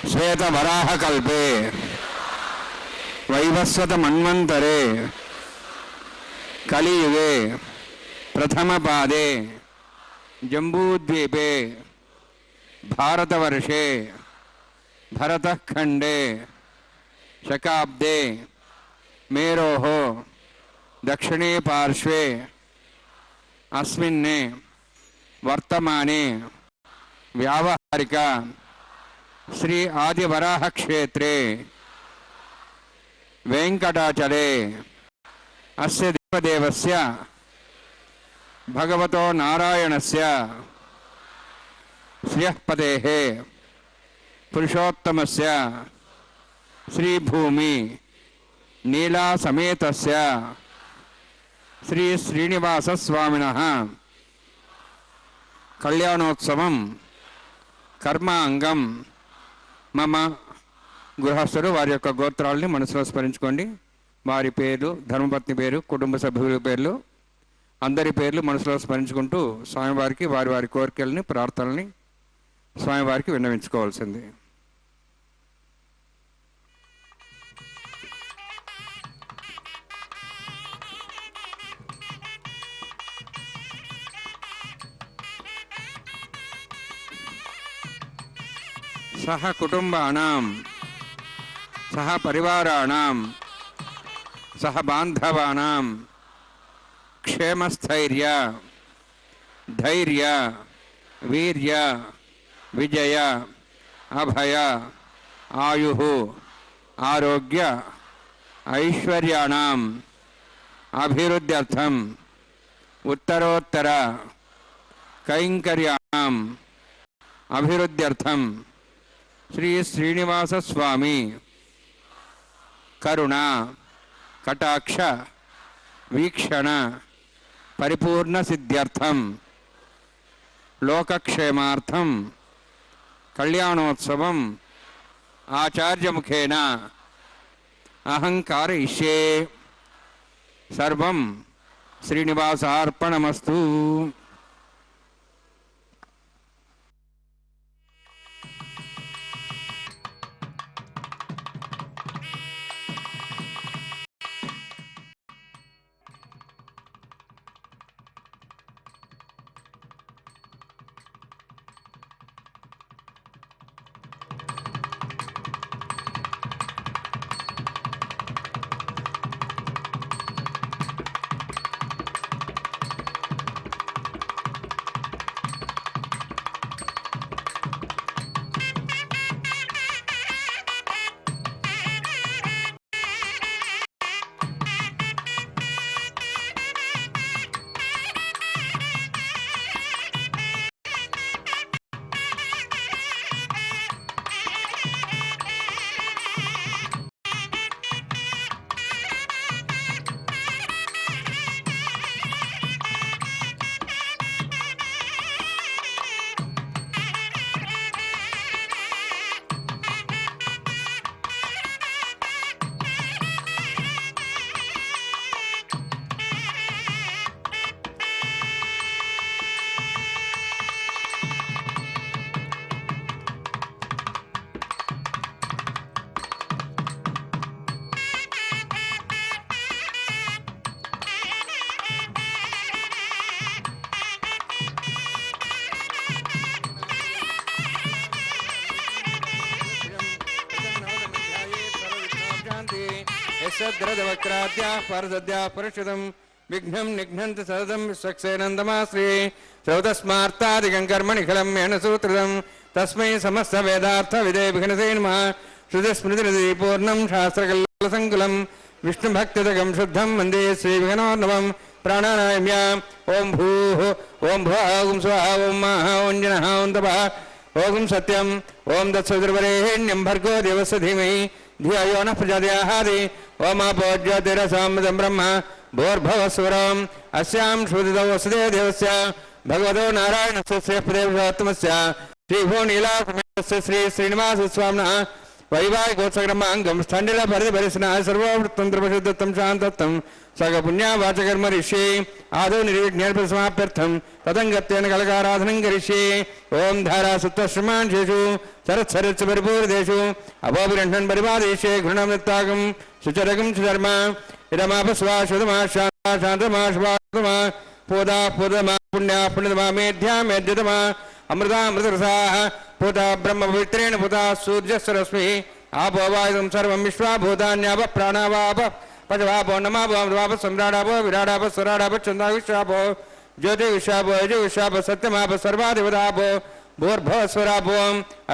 श्वेतवराहकल्पे वैवस्वतमन्वन्तरे कलियुगे प्रथमपादे जम्बूद्वीपे भारतवर्षे भरतखण्डे शकाब्दे मेरोः दक्षिणे पार्श्वे अस्मिन् वर्तमाने व्यावहारिक श्री आदिवराह क्षेत्रे वेंकटाचले अस्य देवदेवस्य भगवतो नारायणस्य श्रियःपतेः पुरुषोत्तमस्य श्रीभूमि नीला समेतस्य श्री श्रीनिवासस्वामिनः कल्याणोत्सवं कर्मांगं मम గృహస్థులు వారి యొక్క గోత్రాలని మనసులో స్మరించుకోండి. వారి పేర్లు, ధర్మపత్ని పేరు, కుటుంబ సభ్యుల పేర్లు, అందరి పేర్లు మనసులో స్మరించుకుంటూ స్వామివారికి వారి వారి కోరికల్ని, ప్రార్థనల్ని స్వామివారికి విన్నవించుకోవాల్సింది. సహ కుటుంబానాం సహ పరివారాణం సహ బాంధవానాం క్షేమస్థైర్య ధైర్య వీర్య విజయ అభయ ఆయు ఆరోగ్య ఐశ్వర్యాణం అభివృద్ధ్యర్థం ఉత్తరోత్తర కైంకర్యాణం అభివృద్ధ్యర్థం श्री श्रीनिवास स्वामी करुणा कटाक्ष वीक्षण परिपूर्ण सिद्ध्यर्थम लोकक्षेमार्थम कल्याणोत्सवम आचार्य मुखेन अहंकारयिष्ये सर्वं श्रीनिवासार्पणमस्तु. यस्यद्रदवक्राद्याः परसद्याः परिषदं विघ्नं निघ्नन्ति सततं विश्वक्सेनन्दमाश्रे श्रौतस्मार्तादिकं कर्मणि खलं येन सूत्रितं तस्मै समस्तवेदार्थविदे विघ्नसे नमः. श्रुतिस्मृतिपूर्णं शास्त्रकल्लसङ्कुलं विष्णुभक्तिदकं शुद्धं वन्दे श्रीविघ्नोर्नवं. प्राणानायम्य ओं भूः ओं भुवः ओं स्वः ओं महः ओं जनः ओं तपः ओं सत्यं ओं तत्सवितुर्वरेण्यं भर्गो देवस्य धीमहि धियो यो नः प्रचोदयात्. ओमापोज्योतिरसामृतं ब्रह्म भूर्भुवस्वरम् अस्यां श्रुतितो वसुदेव देवस्य भगवतो नारायणस्य श्रीपदेवोत्तमस्य श्रीभुवनीलासमेतस्य श्री श्रीनिवासस्वामिनः వైవాహికోత్సకర్మాంగం స్థండిల పరిధిపరిసిన సర్వవృత్తంత్రపశుద్ధత్తం శాంతత్వం సగపుణ్యావాచకర్మ రిష్యే ఆదౌ నిర్విఘ్నేర్పసమాప్యర్థం తదంగత్యేన కలకారాధనం కరిష్యే. ఓం ధారా సుత్వశ్రమాంశేషు సరత్సరత్స పరిపూర్దేషు అపోభిరంఠన్ పరిపాదేశే ఘృణమృత్తాగం సుచరగం సుధర్మ ఇదమాపస్వా శుధమా శాంతమా శుభాతమా పూదా పూర్వమా పుణ్యా పుణ్యతమా మేధ్యా మేధ్యతమా అమృతామృతరసా పూతా బ్రహ్మ పవిత్రేణ పూతా సూర్యస్వరశ్మి ఆపో వాయుం సర్వం విశ్వా భూతాన్యాప ప్రాణావాప పశవాపో నమాపో సమ్రాడాపో విరాడాప స్వరాడాప చందా విశ్వాపో జ్యోతి విశ్వాపో యజు విశ్వాప సత్యమాప సర్వాధిపదాపో భూర్భవస్వరాపో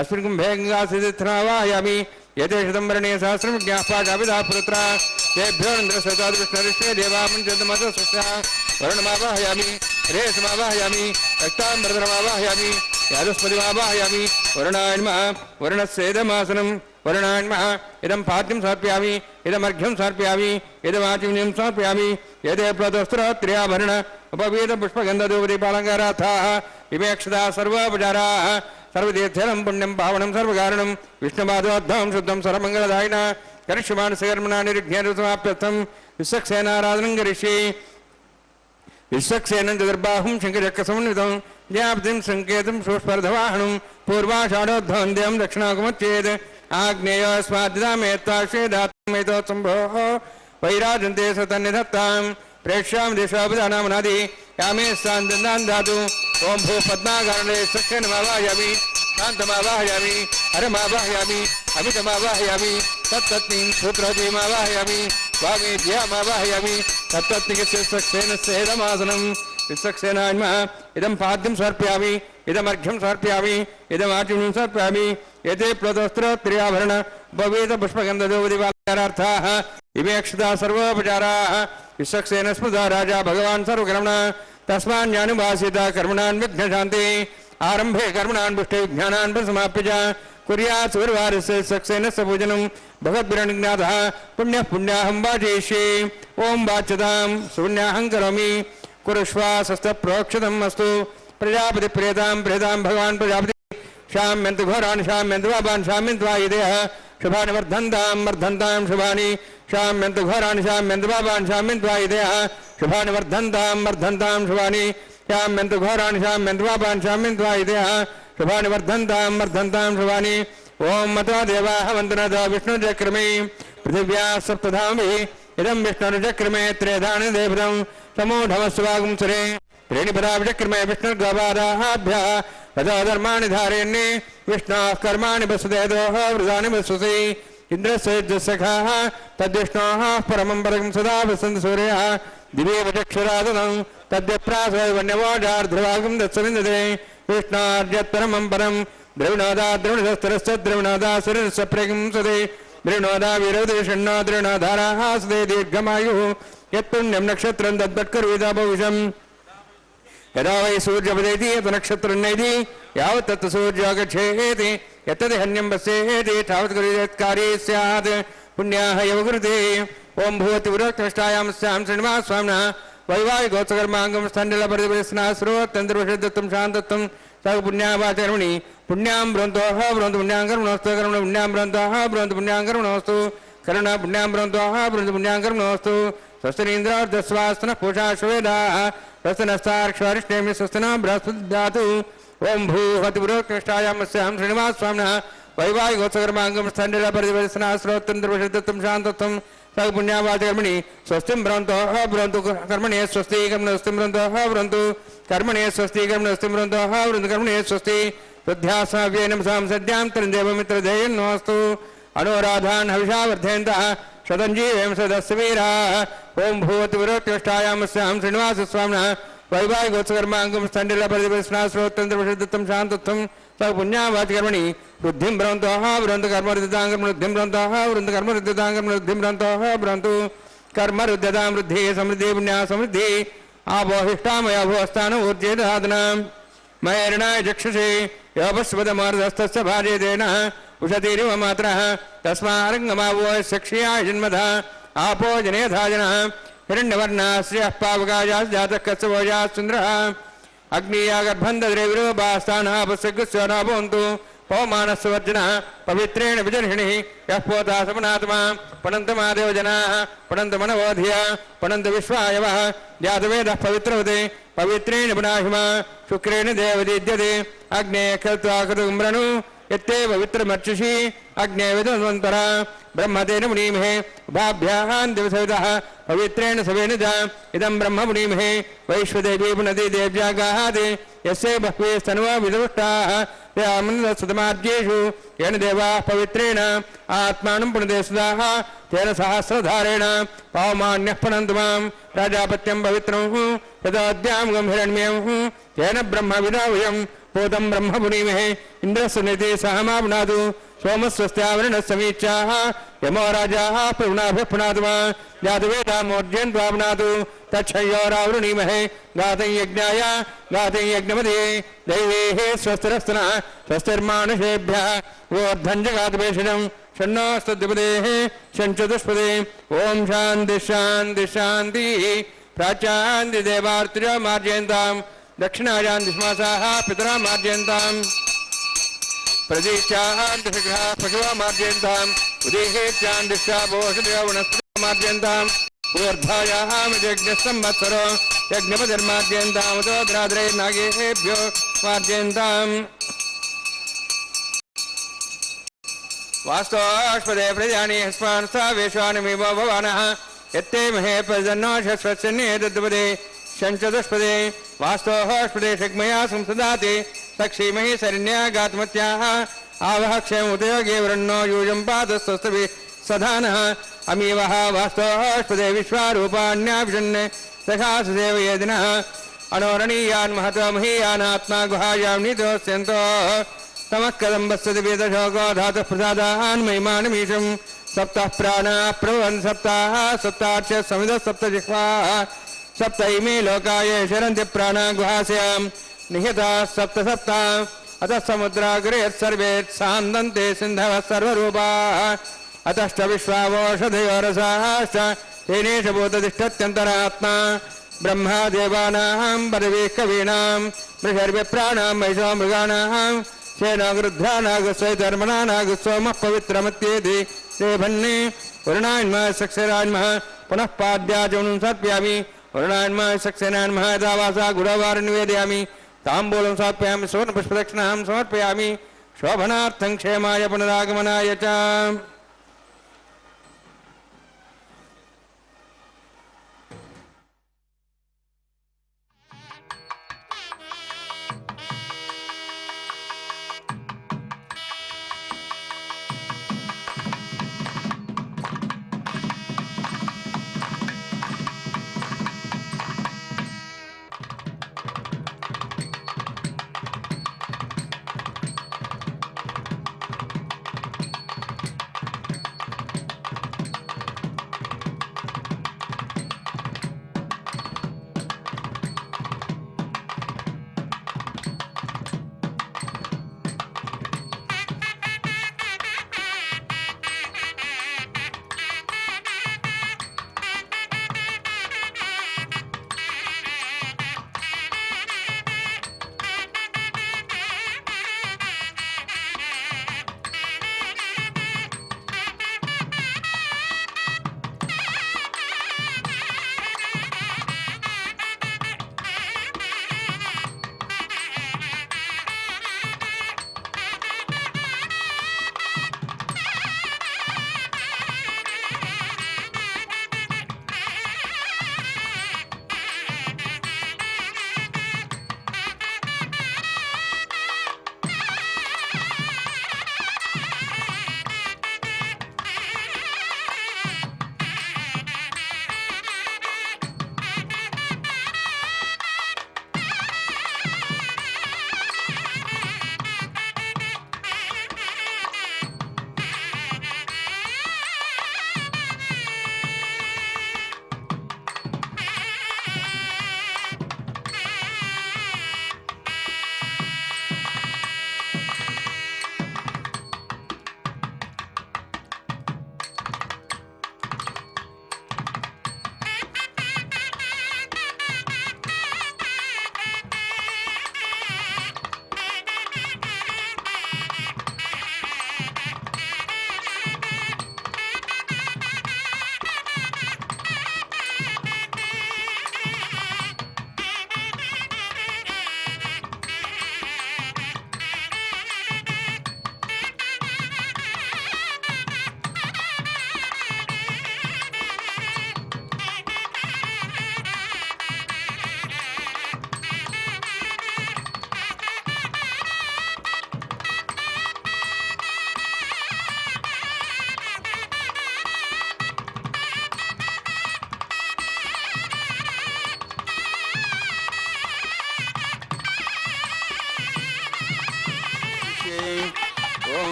అస్మిన్ కుంభే గంగాసిద్ధివాహయామి యతే శతంబరణే సహస్రం జ్ఞాపాజాపిదా పుత్ర तेभ्यो इंद्रसतादृष्णऋष्ये देवामञ्चन्दमत सस्या वरुणमावाहयामि रेशमावाहयामि रक्ताम्बरधरमावाहयामि यादस्पतिमावाहयामि वरुणाय नमः वरुणस्येदमासनं वरुणाय नमः इदं पाद्यं समर्पयामि इदमर्घ्यं समर्पयामि इदमाचिम्यं समर्पयामि यदे प्लतस्त्रोत्र्याभरण उपवीतपुष्पगन्धधूपदीपालङ्कारार्थाः इमे अक्षता सर्वोपचाराः सर्वतीर्थं पुण्यं पावनं सर्वकारणं विष्णुपादोद्धं शुद्धं सर्वमङ्गलदायिना करिष्यमानसकर्मणा निर्विघ्नेर्समाप्त्यर्थं विश्वक्सेनाराधनं करिष्ये. विश्वक्सेनं चतुर्बाहुं शङ्खचक्रसमन्वितं ज्ञापतिं सङ्केतं सुस्पर्धवाहनं पूर्वाषाढोद्धवन्द्यं दक्षिणाकुमच्चेत् आग्नेयोस्माद्दिदामेत्ताश्वेदात्मेतोत्सम्भोः वैराजन्ते सतन्निधत्तां प्रेक्ष्यां देशोपदानामनादि यामे स्थान् धातु ओं भू पद्माकारणे सख्यनमावाहयामि शान्तमावाहयामि हरमावाहयामि अमितमावाहयामि तत्तत्नीं सूत्रवतीमावाहयामि वामेभ्यामावाहयामि तत्तत्निकस्येदमासनं विश्वक्सेनाय नमः इदं पाद्यं समर्पयामि इदमर्घ्यं समर्पयामि इदमाचिम्यं समर्पयामि एते प्लतस्त्रोत्र्याभरण उपवीतपुष्पगन्धधूपदीपालङ्कारार्थाः इमे अक्षता सर्वोपचाराः विश्वक्सेन स्मृता राजा भगवान् सर्वकर्मणा तस्मान्यानुभासिता कर्मणान् विघ्नशान्ति आरंभे कर्मणान् पुष्टे विज्ञानान् समाप्य च कुर्यात् सुवर्वारस्य सक्सेनस्य पूजनं भगवद्भिरनुज्ञातः पुण्यः पुण्याहं वाचयिष्ये. ओं वाच्यतां सुपुण्याहं करोमि कुरुष्वा सस्तप्रोक्षतम् अस्तु. प्रजापति प्रेतां प्रेतां भगवान् प्रजापति शाम्यन्तु घोरान् शाम्यन्तु पापान् शाम्यन्तु वायुदेह शुभानि वर्धन्तां वर्धन्तां शुभानि शाम्यन्तु घोरान् शाम्यन्तु पापान् शाम्यन्तु वायुदेह शुभानि वर्धन्तां वर्धन्तां शुभानि शाम्यन्तु घोरान् शाम्यन्तु पापान् शाम्यन्तु वायुदेह शुभानि वर्धन्तां वर्धन्तां शुभानि. ओं मत्वा देवाः वन्दनतो विष्णुचक्रमे पृथिव्याः सप्तधामभिः इदं विष्णुचक्रमे त्रेधानि देवतं समूढमस्वागुंसरे त्रीणिपदाभिचक्रमे विष्णुर्गवादाभ्यः ततो धर्माणि धारयन्ने विष्णोः कर्माणि वसुदेदोः वृदानि वसुसि इन्द्रस्य सखाः तद्विष्णोः परमं परं सदा वसन्ति सूर्यः दिवेव चक्षुरादनं तद्यप्रासवन्यवोजार्ध्रुवागं दत्सविन्दते विष्णोर्यत्परमं परं द्रविणोदा द्रविणस्तरस्य द्रविणोदा सुरस्य प्रगंसते द्रविणोदा विरोधेषण्णो द्रविणोधाराः सदे दीर्घमायुः यत्पुण्यं नक्षत्रं तद्वत्कर्विदा भविष्यम्. यदा वै सूर्यपदेति यत् नक्षत्रं नैति यावत् तत् सूर्यो गच्छेति यत्तदहन्यं पश्येति तावत् कुर्यात्कार्ये स्यात् पुण्याः एव कुरुते. ओं भूति विरोक्तष्टायां स्यां श्रीनिवासस्वामिनः वैवाहिकोत्सकर्माङ्गं स्थण्डिलपरिपरिस्नाः सर्वोत्तन्त्रविषदत्तं शान्तत्वं सः पुण्यावाचकर्मणि पुण्यां ब्रवन्तोः ब्रवन्तु पुण्यां कर्मणोऽस्तु कर्मण पुण्यां ब्रवन्तोः ब्रवन्तु पुण्यां कर्मणोऽस्तु करुण पुण्यां ब्रवन्तोः ब्रवन्तु पुण्यां कर्मणोऽस्तु. स्वस्तिनीन्द्रार्धस्वास्तनः पूषा श्वेदाः स्वस्तिनस्तार्क्ष्वारिष्णेमि स्वस्तिना बृहस्पतिदातु. ओं भूहति पुरोक्तष्टायां स्यां श्रीनिवासस्वामिनः वैवाहिकोत्सकर्माङ्गं स्थण्डिलपरिपरिस्नाः सर्वोत्तन्त्रविषदत्तं शान्तत्वं सः पुण्यावाचकर्मणि स्वस्तिं ब्रवन्तोः ब्रवन्तु कर्मणे स्वस्ति कर्मणस्तिं ब्रवन्तोः ब्रवन्तु कर्मणे स्वस्ति कर्मणस्तिं ब्रवन्तोः ब्रवन्तु कर्मणे स्वस्ति. शुद्ध्यासाव्येन सां सद्यां तन्देवमित्रधेयन्नोऽस्तु. अनुराधान् हविषा वर्धयन्तः शतञ्जीवेम सदस्य वीराः. ओं भूवति विरोक्तष्टायां स्यां श्रीनिवासस्वामिनः वैवाहिकोत्सकर्माङ्गं स्थण्डिलपरिपरिस्नाः सर्वोत्तन्त्रविषदत्तं शान्तत्वं सः पुण्यावाचकर्मणि वृद्धिं ब्रवन्तोः ब्रवन्तु कर्मरुद्धितां कर्मवृद्धिं ब्रवन्तोः ब्रवन्तु कर्मरुद्धितां कर्मवृद्धिं ब्रवन्तोः ब्रवन्तु कर्मरुद्ध्यतां वृद्धिः समृद्धिः पुण्याः समृद्धिः. आपोहिष्टामया भुवस्थानं ऊर्जे दधातनां मयर्णाय चक्षुषे योपस्वदमार्धस्तस्य भार्यतेन उषतीरिव मात्रः तस्मारङ्गमावो सक्ष्याय जन्मधः आपो जनेधा जनः हिरण्यवर्णः श्रियः पावकायाः कस्यभोजाः सुन्दरः अग्नीया गर्भं दद्रे विरूपास्तानः अपस्यगुस्यो न भवन्तु पवमानस्वर्जन पवित्रेण विजर्हिणि यः पोता समनात्मा पणन्त महादेव जनाः पणन्त मनवोधिया पणन्त विश्वायवः जातवेदः पवित्रवते पवित्रेण पुनाहिमा शुक्रेण देवदीद्यते अग्ने खल्त्वा कृतुम्रनु यत्ते पवित्रमर्चुषि अग्ने विद्वन्वन्तरा ब्रह्मतेन मुनीमहे उभाभ्याः दिवसविदः पवित्रेण सवेन च इदं ब्रह्म मुनीमहे वैश्वदेवी पुनति देव्यागाहादि यस्य बह्वे स्तनुवा विदुष्टाः यामन्दसतमार्जेषु येन देवाः पवित्रेण आत्मानं पुनते सुधाः तेन सहस्रधारेण पावमान्यः पुनन्तु मां राजापत्यं पवित्रं यतोऽद्यां गम्भीरण्यं तेन ब्रह्मविदा वयं पूतं ब्रह्म पुनीमहे इन्द्रस्वनिति सहमा पुनातु सोमस्वस्त्यावरणः समीक्षाः यमो राजाः पुनाभिः पुनातु मा जातवेदामोर्जयन् त्वा पुनातु तच्छयोरावृणीमहे गातं यज्ञाय गातं यज्ञमदे दैवेः स्वस्तिरस्तनः स्वस्तिर्मानुषेभ्यः वोर्धञ्जगातभेषणं षण्णोस्तद्विपदेः षण्चतुष्पदे ॐ शान्ति शान्ति शान्तिः प्राच्यान्ति देवार्तिरो मार्जयन्तां दक्षिणायां दिश्मासाः पितरा मार्जयन्ताम् प्रदीक्षान् दिशग्रहाः पशुवा मार्जयन्ताम् उदेहेत्यान् दिशा भोषधयो वनस्पतिः मार्जयन्ताम् ऊर्ध्वायाः यज्ञसंवत्सरो यज्ञपतिर्मार्जयन्ताम् उदोद्राद्रैर्नागेभ्यो मार्जयन्ताम् वास्तवाष्पदे प्रजानि हस्मान् सा वेश्वानमिव भवानः यत्ते महे प्रजन्नोषस्वस्यन्नेतद्वदे षण्चतुष्पदे वास्तोष्पदे षग्मया संसदाति तक्षीमहि शरण्यागात्मत्याः आवह क्षेमुदयोगे वृण्णो यूयं पादस्तस्तभिः सधानः अमीवः वास्तोष्पदे विश्वारूपाण्याभिषण्णे सखासुदेव येदिनः अनोरणीयान् महतो महीयानात्मा गुहायां नितोस्यन्तो तमः कदम्बस्य दिवेदशोको धातुः प्रसादान् महिमानमीशं सप्तः प्राणाः प्रभवन् सप्ताः सप्तार्च समिधः सप्तजिह्वाः सप्त इमे लोकाय शरन्ति प्राणाः गुहास्यां निहिताः सप्त सप्ता अतः समुद्राग्रे सर्वे सान्दन्ते सिन्धवः सर्वरूपाः अतश्च विश्वावोषधयो रसाश्च तेनेष भूततिष्ठत्यन्तरात्मा ब्रह्मा देवानां पदवीः कवीनां मृषर्विप्राणां वैशो मृगाणां सेनो गृध्रानागस्वैधर्मणानागस्वमः पवित्रमत्येति देभन्ने वरुणान्मः सक्षरान्मः पुनः पाद्याचमनं सर्पयामि वरुणान्मः सक्षरान्मः दावासा गुडवार निवेदयामि ताम्बूलं समर्पयामि सुवर्णपुष्पदक्षिणां समर्पयामि शोभनार्थं क्षेमाय पुनरागमनाय च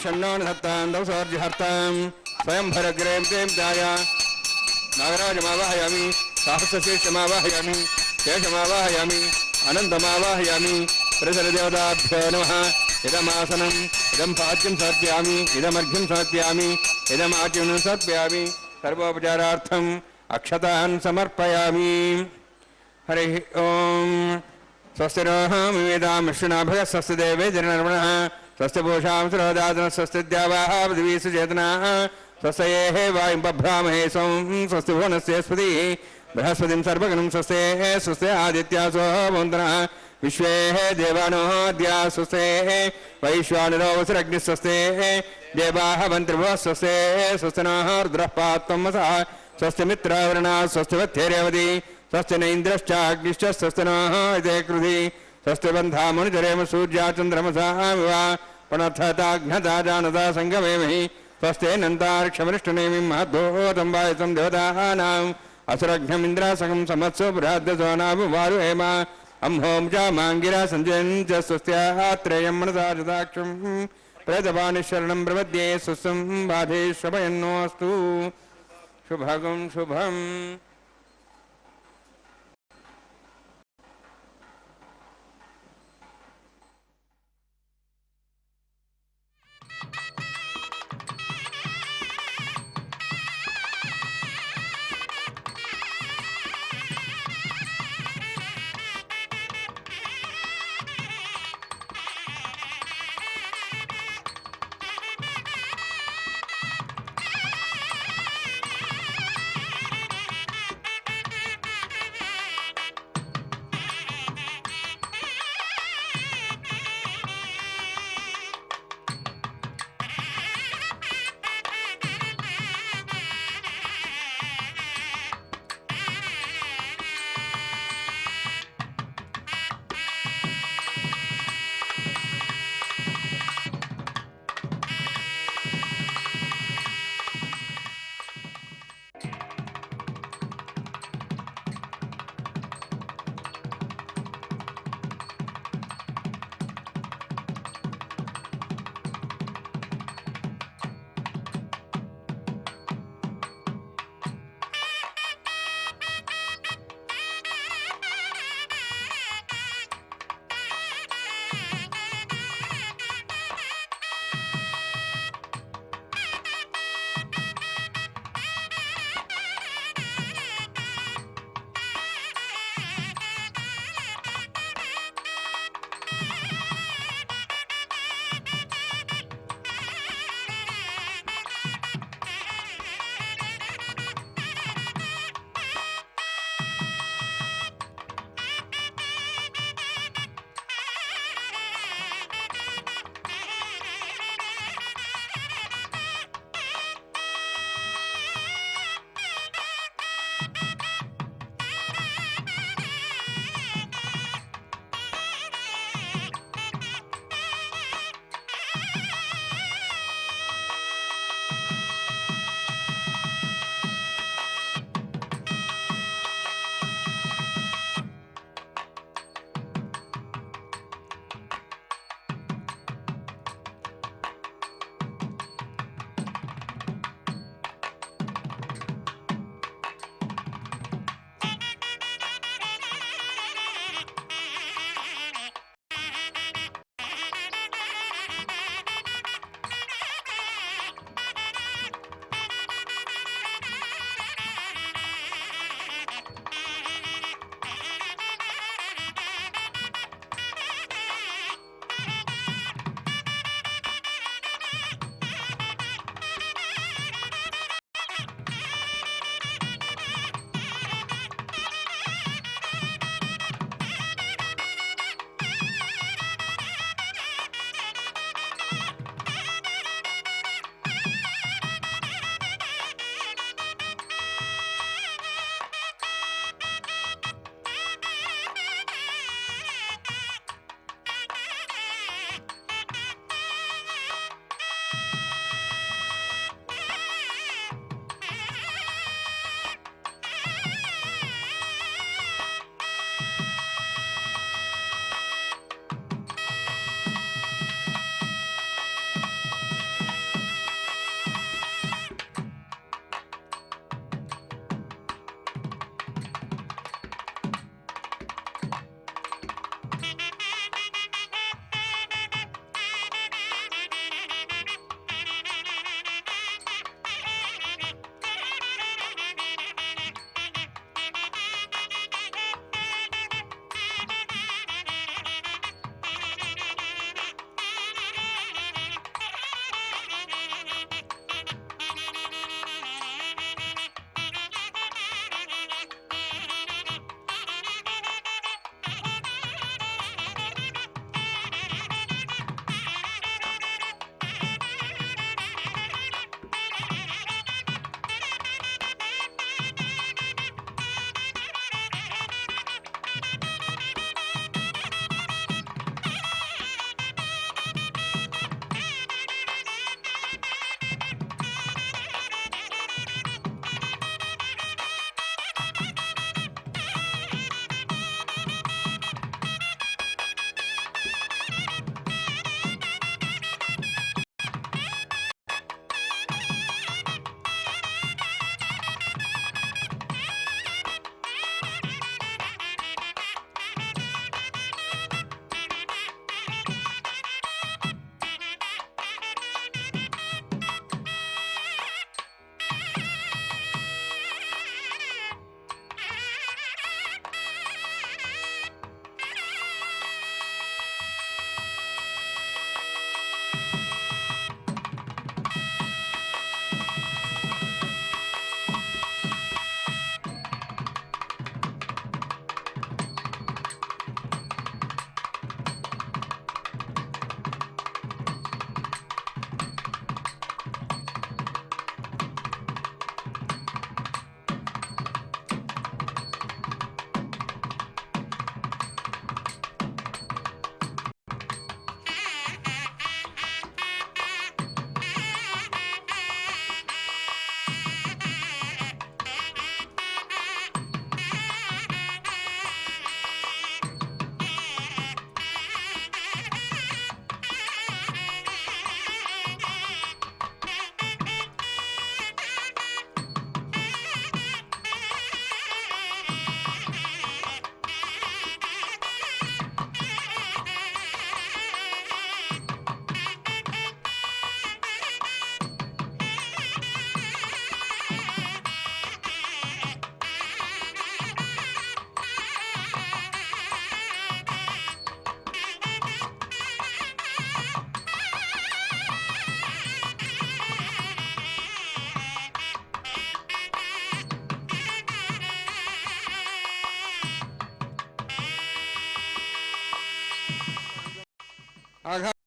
शन्नोनधत्तां दवसोर्जहर्तां स्वयं भरग्रें क्लीं ध्याय नागराजमावाहयामि सहस्रशीर्षमावाहयामि शेषमावाहयामि अनन्तमावाहयामि परिसरदेवताभ्यो नमः इदमासनम् इदं पाद्यं समर्पयामि इदमर्घ्यं समर्पयामि इदमाच्यं समर्पयामि सर्वोपचारार्थम् अक्षतान् समर्पयामि हरिः ओम् स्वस्ति नः विवेदां विष्णुनाभः स्वस्ति देवे जननर्मणः स्वस्ति पूषां सुरोदादनः स्वस्ति द्यावाः पृथिवी सुचेतनाः स्वस्तेः वायुं बभ्रामहे सों स्वस्ति भुवनस्य स्पतिः बृहस्पतिं सर्वगणं स्वस्ते स्वस्ते आदित्यासो वन्दनः विश्वेः देवानो द्या स्वस्ते वैश्वानरो वसुरग्निः स्वस्ते देवाः मन्त्रिभुवः स्वस्ते स्वस्तिनः रुद्रः पात्वं वसः स्वस्ति मित्रावरणः स्वस्ति वत्येरेवति स्वस्ति न इन्द्रश्चाग्निश्च स्वस्ति नः इते कृधि स्वस्ति बन्धा मुनितरेम सूर्या चन्द्रमसा विवा प्रणर्थताघ्नता जानता सङ्गमेमहि स्वस्ते नन्तार्क्षमनिष्ठनेमिं महद्भूतं वायुतं देवतानाम् असुरघ्नम् इन्द्रासकं समत्सु बृहद्दसो नाभुवारुहेम अंहों च माङ्गिरा सञ्जयन् च स्वस्त्यात्रेयं मनसा जदाक्षं प्रेतपानिशरणं प्रपद्ये स्वस्तं बाधे श्रवयन्नोऽस्तु शुभगं शुभम्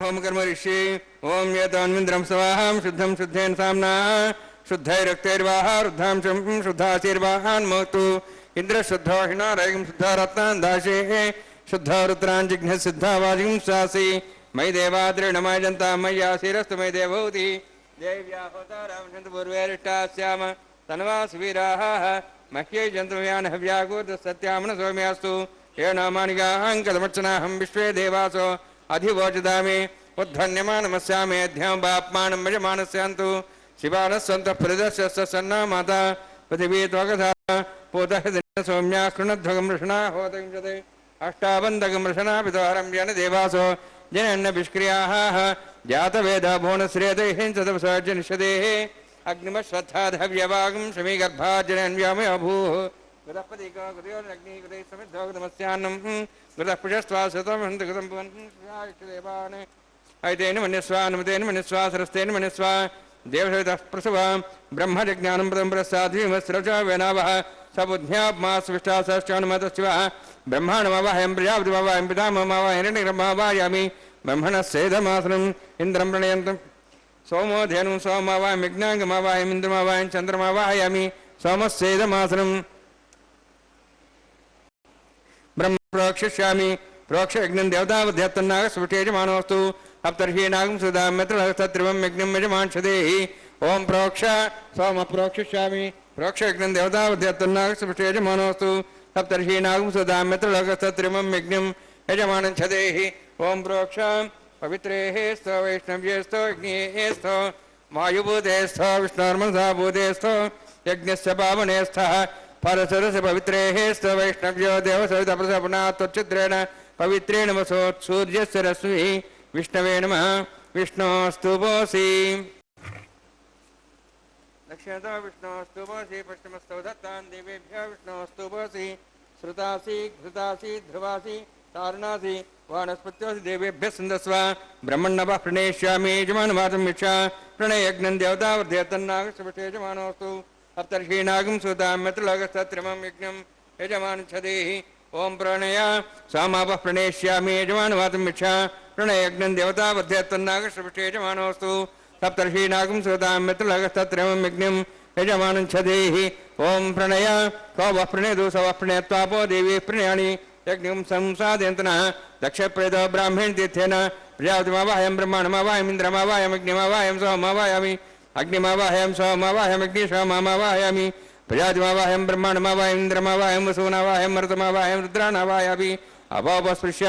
ओम कर्म ऋषि ओम येतन्विन्द्रम स्वाहां शुद्धं शुद्धेन साम्ना शुद्धैरक्तैर्वाहा रुद्धां शुद्धाशीर्वाहान् मोक्तु इंद्र शुद्धो हिनारयं शुद्धा रत्नान् दाशे शुद्धा रुद्रान् जिघ्न सिद्धा वाजिं शासि मयि देवाद्रिणमय जनता मय्यासीरस्तु मयि देवौति देव्या होता रामचन्द्र पूर्वेरिष्टास्याम तन्वास वीराः मह्यै जन्तुयान हव्याकूर्द सत्यामन सौम्यास्तु ये नामानिगाहं कदमर्चनाहं विश्वे देवासो अधिवोचदामि उद्धन्यमानमस्यामि अध्यं बाप्मानं मजमानस्यन्तु शिवानः सन्तः प्रदस्य सन्ना माता पृथिवी त्वगधा पोतः सौम्या कृणध्वगं रषणा होतविंशते अष्टाबन्धकं रषणा पितोहरं जन देवासो जनन्न विष्क्रियाः जातवेद भुवनश्रेतैः सदवसर्जनिषदेः अग्निमश्रद्धाधव्यवागं शमीगर्भाजनन्व्यामि अभूः गृहपतिको गृहोरग्निः गृहे समिद्धो गृहमस्यान्नं गृहः पुषस्त्वा सुतं हन्त गृहं पुवन् ऐतेन मन्यस्वा नमतेन मन्यस्वा सरस्तेन मन्यस्वा देवसवितः प्रसवा ब्रह्मजज्ञानं प्रदं प्रसाद्विमस्रच वेनावः सबुद्ध्याप्मास्विष्टासश्चानुमतस्व ब्रह्माणमवाहयं प्रजापतिमवाहयं पितामहमवाहयं हिरण्यगर्भमवाहयामि ब्रह्मणः सेदमासनम् इन्द्रं प्रणयन्तम् सोमो धेनुं सोमवाहयं यज्ञाङ्गमवाहयम् इन्द्रमवाहयं चन्द्रमवाहयामि सोमस्येदमासनम् ब्रह्म प्रोक्षिष्यामि प्रोक्षयज्ञं देवतावध्यत्तन्नागस्वष्टेजमानोऽस्तु अप्तर्हीनागं सुधाम्यत्रत्रिवं यज्ञं यजमांशदेहि ओम प्रोक्ष सोम प्रोक्षिष्यामि प्रोक्षयज्ञं देवतावध्यत्तन्नागस्वष्टेजमानोऽस्तु अप्तर्हीनागं सुधाम्यत्रत्रिवं यज्ञं यजमानंशदेहि ओम प्रोक्ष पवित्रेः स्तो वैष्णव्येस्तो यज्ञेस्तो वायुभूतेस्थो विष्णोर्मनसा भूतेस्थो यज्ञस्य पावनेस्थः परसरस्य पवित्रेः स्तो वैष्णव्यो देवसवितप्रसपना त्वच्छिद्रेण पवित्रेण वसोत्सूर्यस्य रश्मिः विष्णवे नमः विष्णोस्तुपोऽसि दक्षिणतो विष्णोस्तुपोऽसि पश्चिमस्थो दत्तान् देवेभ्यो विष्णोस्तुपोऽसि श्रुतासि घृतासि ध्रुवासि तारुणासि वानस्पत्योऽसि देवेभ्यः सन्दस्व ब्रह्मण्णवः प्रणेष्यामि यजमानवाचं इच्छा प्रणययज्ञं देवतावर्धयतन्नागस्वष्टे यजमानोऽस्तु अप्तर्षीणागं सुताम्यत्र लोकस्तत्रिमं यज्ञं यजमानच्छदेहि ओम प्रणय सामावः प्रणेष्यामि यजमानवाचं इच्छा प्रणययज्ञं देवतावर्धयतन्नागस्वष्टे यजमानोऽस्तु सप्तर्षीणागं सुताम्यत्र लोकस्तत्रिमं यज्ञं यजमानच्छदेहि ओम प्रणय कौ वः प्रणेदु स वः प्रणयत्वापो देवी प्रणयाणि यज्ञं संसादयन्तनः दक्षप्रेदो ब्राह्मण तीर्थेन प्रजापतिमवाहयं ब्रह्माणमवाहयम् इन्द्रमवाहयम् अग्निमवाहयं सोममवाहयामि अग्निमवाहयं सोममवाहयम् अग्निशोममवाहयामि प्रजापतिमवाहयं ब्रह्माणमवाहयम् इन्द्रमवाहयं वसूनमवाहयं मरुतमवाहयं रुद्राणमवाहयामि अभोपस्पृश्य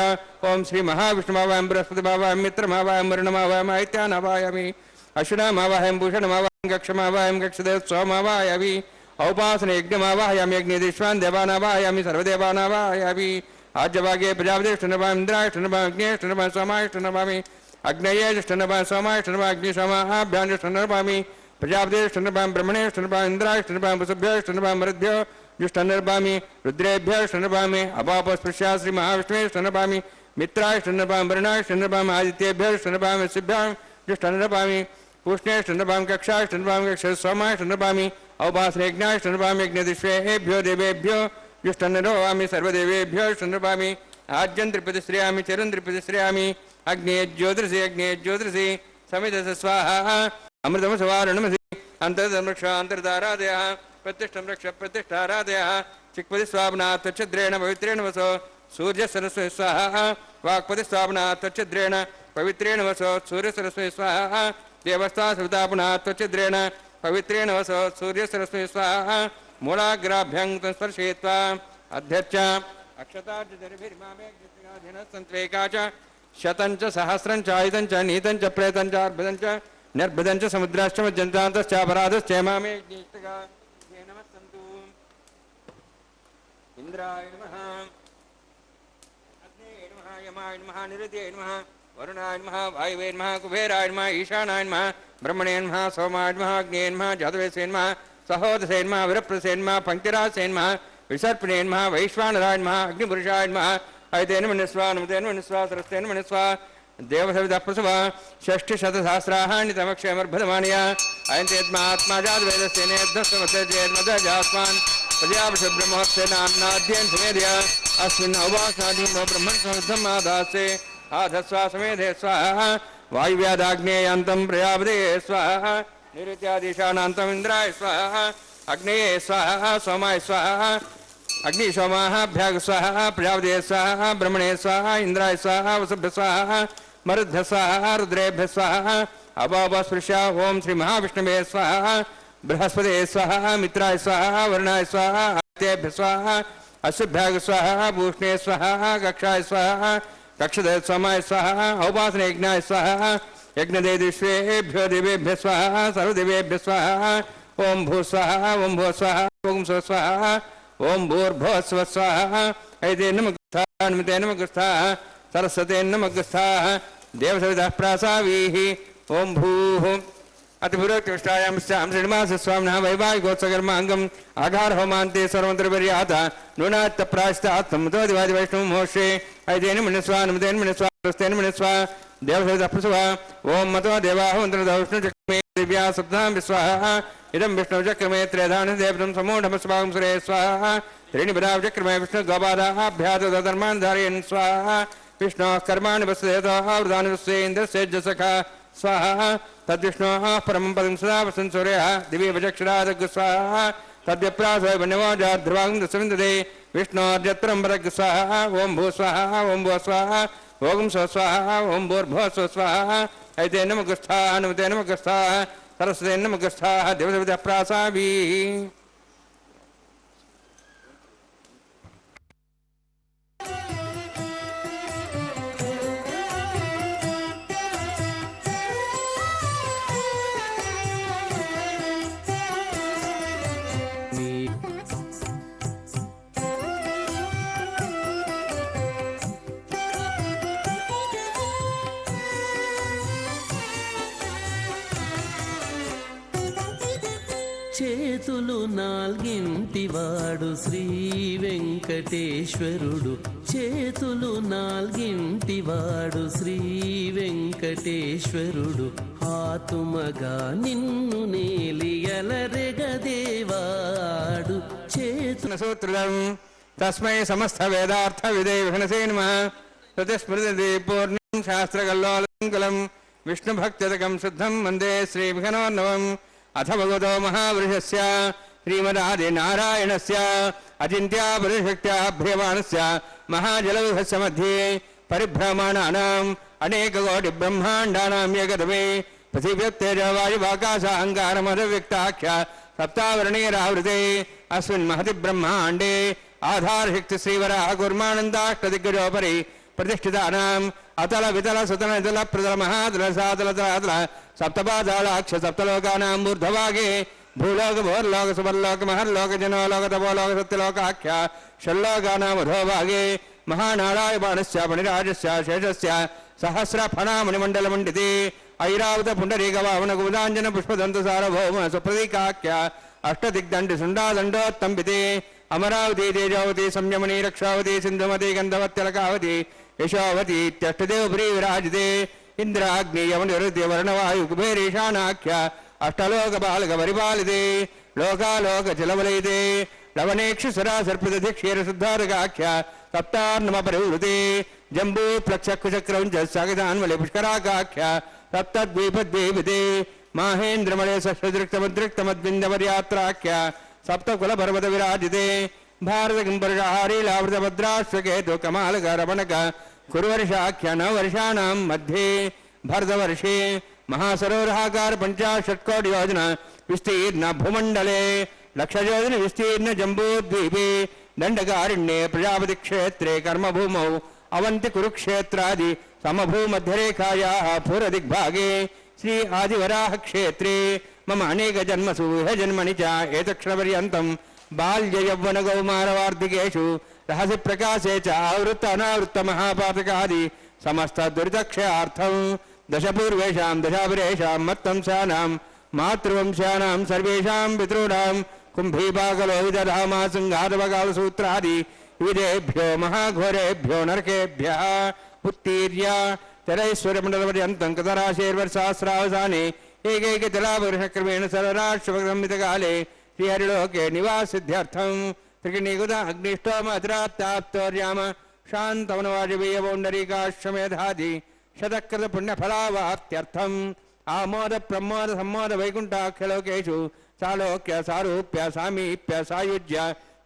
ओम श्री महाविष्णुमवाहयं बृहस्पतिमवाहयं मित्रमवाहयं वरुणमवाहयम् आदित्यमवाहयामि अश्विनमवाहयं भूषणमवाहयं कक्षमवाहयं कक्षदेव सोममवाहयामि औपासन यज्ञमवाहयामि अग्निदेश्वान् देवानावाहयामि सर्वदेवानावाहयामि आज्यभागे प्रजापतिष्ठनवामि इन्द्राष्ठनवामि अग्नेष्ठनवामि सोमाष्ठनवामि अग्नयेष्ठनवामि सोमाष्ठनवामि अग्निशोमाभ्याञ्जष्ठनवामि प्रजापतिष्ठनवामि ब्रह्मणेष्ठनवामि इन्द्राष्ठनवामि वसुभ्योष्ठनवामि मरुद्भ्यो जुष्ठनर्वामि रुद्रेभ्योष्ठनवामि अपापस्पृश्या श्री महाविष्णुष्ठनवामि मित्राष्ठनवामि वरुणाष्ठनवामि आदित्येभ्योष्ठनवामि वसुभ्यां जुष्ठनर्वामि पूष्णेष्ठनवामि कक्षाष्ठनवामि कक्ष सोमाष्ठनवामि औपासनेज्ञाष्ठनवामि यज्ञदिश्वेभ्यो देवेभ्यो जुष्ठनरोवामि सर्वदेवेभ्यो ष्ठनवामि आज्यं त्रिपतिश्रेयामि चरुं त्रिपतिश्रेयामि अग्ने ज्योतिषि समिधस स्वाहा अमृतमसवारणमसि अन्तर्दमृक्षान्तर्दारादयः प्रतिष्ठं रक्ष प्रतिष्ठारादयः चिक्पतिस्वापनात् त्वच्छिद्रेण पवित्रेण वसो सूर्यसरस्वती स्वाहा वाक्पतिस्वापनात् त्वच्छिद्रेण पवित्रेण वसो सूर्यसरस्वती स्वाहा देवस्तासवितापनात् त्वच्छिद्रेण पवित्रेण वसो सूर्यसरस्वती स्वाहा मूलाग्राभ्यं स्पर्शयित्वा अध्यक्ष अक्षतार्जुनभिर्मामेघ्यधिनस्सन्त्वेका च शतं च सहस्रं च आयुधं च नीतं च प्रेतं च अर्भुदं च निर्भुदं च समुद्राश्च मज्जन्तान्तश्च अपराधश्च मामेघ्येष्टका ये नमस्सन्तु इन्द्राय नमः अग्ने नमः यमाय नमः निरते नमः वरुणाय नमः वायुवे नमः कुबेराय नमः ईशानाय नमः ब्रह्मणे नमः सोमाय नमः अग्ने नमः जातवेसे नमः सहोदसे नमः विरप्रसे नमः पंक्तिरासे नमः विसर्पणे नमः वैश्वानराय नमः अग्निपुरुषाय नमः ऐतेन मन्यस्वा नमतेन मन्यस्वा सरस्तेन मन्यस्वा देवसवितः प्रसवा षष्टिशतसहस्राणि तमक्षयमर्भदमानया अयन्तेत्मात्मा जातवेदस्य नेद्धस्वमतजेन्मदजास्मान् प्रजापशुब्रह्मोत्सेनान्नाद्येन सुमेध्य अस्मिन् अवासादीनो ब्रह्मन् समर्थम् आदासे आधस्वा समेधे स्वाहा वायुव्यादाग्नेयांतं प्रजापते स्वाहा निरुत्यादिशानान्तम् इंद्राय स्वाहा अग्नेये स्वाहा सोमाय स्वाहा अग्नि सोमाभ्याग स्वाहा प्रजापते स्वाहा ब्रह्मणे स्वाहा इंद्राय स्वाहा वसुभ्य स्वाहा मरुद्भ्य स्वाहा रुद्रेभ्य स्वाहा अपापस्पृश्या ओम श्री महाविष्णवे स्वाहा बृहस्पते स्वाहा मित्राय स्वाहा वरुणाय स्वाहा आदित्येभ्य स्वाहा अश्वभ्याग स्वाहा भूषणे स्वाहा कक्षाय स्वाहा कक्षदे सोमाय स्वाहा औपासने यज्ञाय स्वाहा यज्ञदे विश्वेभ्यो देवेभ्य स्वाहा सर्वदेवेभ्य स्वाहा ओम भू स्वाहा ओम भू स्वाहा ओम स्व स्वाहा ओम भूर्भुवः स्वः स्वाहा ऐते नमः नमते नमः सरस्वते नमः देवसवितः प्रासावीः ओम भूः अतिपुरोक्तिष्ठायां श्रीनिवासस्वामिनः वैवाहिकोत्सवकर्माङ्गम् आघार होमान्ते सर्वमन्त्रपर्यात नूनात्तप्रायश्चात् समुद्रदिवादिवैष्णवं मोक्षे ऐते नमः स्वाहा नमते नमः स्वाहा देवसवितः प्रसवा ओम मतो देवाः मन्त्रदौष्णुचक्रमे दिव्या सप्तां विस्वाहा इदं विष्णुचक्रमे त्रेधान देवतं समूढमस्वागं सुरे स्वाहा त्रीणिपदाचक्रमे विष्णुगोपादाभ्यातधर्मान् धारयन् स्वाहा विष्णोः कर्माणि वसुदेवतः वृदानि वस्वेन्द्रस्य जसखा स्वाहा तद्विष्णोः परमं पदं सदा वसन् सूर्यः दिव्य वचक्षरादग् स्वाहा तद्व्यप्रासो वन्यवाजाध्रुवां दशविन्दते विष्णोर्यत्रं वदग् स्वाहा ओम भू स्वाहा ओम भू स्वाहा ओम स्व स्वाहा ओम भूर्भुवः स्वः स्वाहा ऐते नमः नमते नमः सरस्वते नमः देवसवितः प्रासावीः చేతులు నాల్గింటివాడు శ్రీ వెంకటేశ్వరుడు చేతులు నాల్గింటివాడు శ్రీ వెంకటేశ్వరుడు ఆతుమగా నిన్ను నేలియలరెగదేవాడు చేతుల సూత్రం తస్మై సమస్త వేదార్థ విదే విఘ్నసే నమః ప్రతిస్మృతి పూర్ణం శాస్త్రకల్లోలంకులం విష్ణుభక్త్యదకం శుద్ధం వందే శ్రీ విఘ్నోర్ణవం अथ भगवतो महावृषस्य श्रीमदादिनारायणस्य अचिन्त्यापरिशक्त्याभ्रियमाणस्य महाजलविहस्य मध्ये परिभ्रमणानाम् अनेककोटिब्रह्माण्डानां एकतमे पृथिव्यक्तेजवायुवाकाशाहङ्कारमदव्यक्ताख्य सप्तावरणीरावृते अस्मिन् महति ब्रह्माण्डे आधारशक्ति श्रीवराह कुर्मानन्दाष्टदिग्गजोपरि प्रतिष्ठितानाम् अतल वितल सुतल नितल प्रतल महातल सातल तलातल सप्तपादालाक्ष सप्तलोकानां मूर्धभागे भूलोक भोर्लोक सुवर्लोक महर्लोक जनोलोक तपोलोक सत्यलोकाख्य षल्लोकानाम् अधोभागे महानारायणस्य मणिराजस्य शेषस्य सहस्रफणामणिमण्डलमण्डिते ऐरावत पुण्डरीकवामन कुमुदाञ्जन पुष्पदन्त सार्वभौम सुप्रतीकाख्य अष्टदिग्दण्डि सुण्डादण्डोत्तम्बिते अमरावती तेजावती संयमनी रक्षावती सिन्धुमती गन्धवत्यलकावती यशोवती इत्यष्टदेवपुरी विराजिते इंद्राग्नियमनिरुद्य वर्णवायु कुबेरीशानाख्य अष्टलोकपालकपरिपालिते लोकालोकजलवलयिते लवनेक्षुसरा सर्पितधिक्षीरशुद्धारकाख्य सप्तार्णमपरिवृते जम्बूप्लक्षकुचक्रौञ्च सागितान्वले पुष्कराकाख्य सप्तद्वीपद्वीपिते माहेन्द्रमले सह्यदृक्तमदृक्तमद्विन्दपर्यात्राख्य सप्तकुलपर्वत विराजिते भारत किंपर्षहारीलावृतभद्राश्वकेतु कमालकरमणक कुरुवर्षाख्य नववर्षाणां मध्ये भरतवर्षे महासरोवराकार 50 कोटि योजना विस्तीर्ण भूमंडले लक्षयोजन विस्तीर्ण जम्बूद्वीपे दंडकारण्ये प्रजापति क्षेत्रे कर्मभूमौ अवंति कुरुक्षेत्रादि समभूमध्यरेखायाः पूर्वदिग्भागे श्री आदिवराह क्षेत्रे मम अनेक जन्मसु जन्मनि च एतक्षणपर्यन्तं बाल्य यौवन कौमारवार्धिकेषु रहस्य प्रकाशे च आवृत्त अनावृत्त महापातकादि समस्त दुरितक्षयार्थं दशपूर्वेषां दशाभिरेषां मत्तंसानां मातृवंशानां सर्वेषां पितॄणां कुम्भीपाकलोहितधामा सिंहादवकालसूत्रादि विदेभ्यो महाघोरेभ्यो नरकेभ्यः उत्तीर्य तिरैश्वर्यमण्डलपर्यन्तं कतराशेर्वर्षसहस्रावसाने एकैकतिलावर्षक्रमेण सर्वराष्ट्रसंहितकाले श्रीहरिलोके निवासिद्ध्यर्थं त्रिकणीकृत अग्निष्टोम अतिरात्ताप्तोर्याम शान्तमनवाजवीयपौण्डरीकाश्वमेधादि शतकृतपुण्यफलावाप्त्यर्थम् आमोद प्रमोद सम्मोद वैकुण्ठाख्यलोकेषु सालोक्य सारूप्य सामीप्य सायुज्य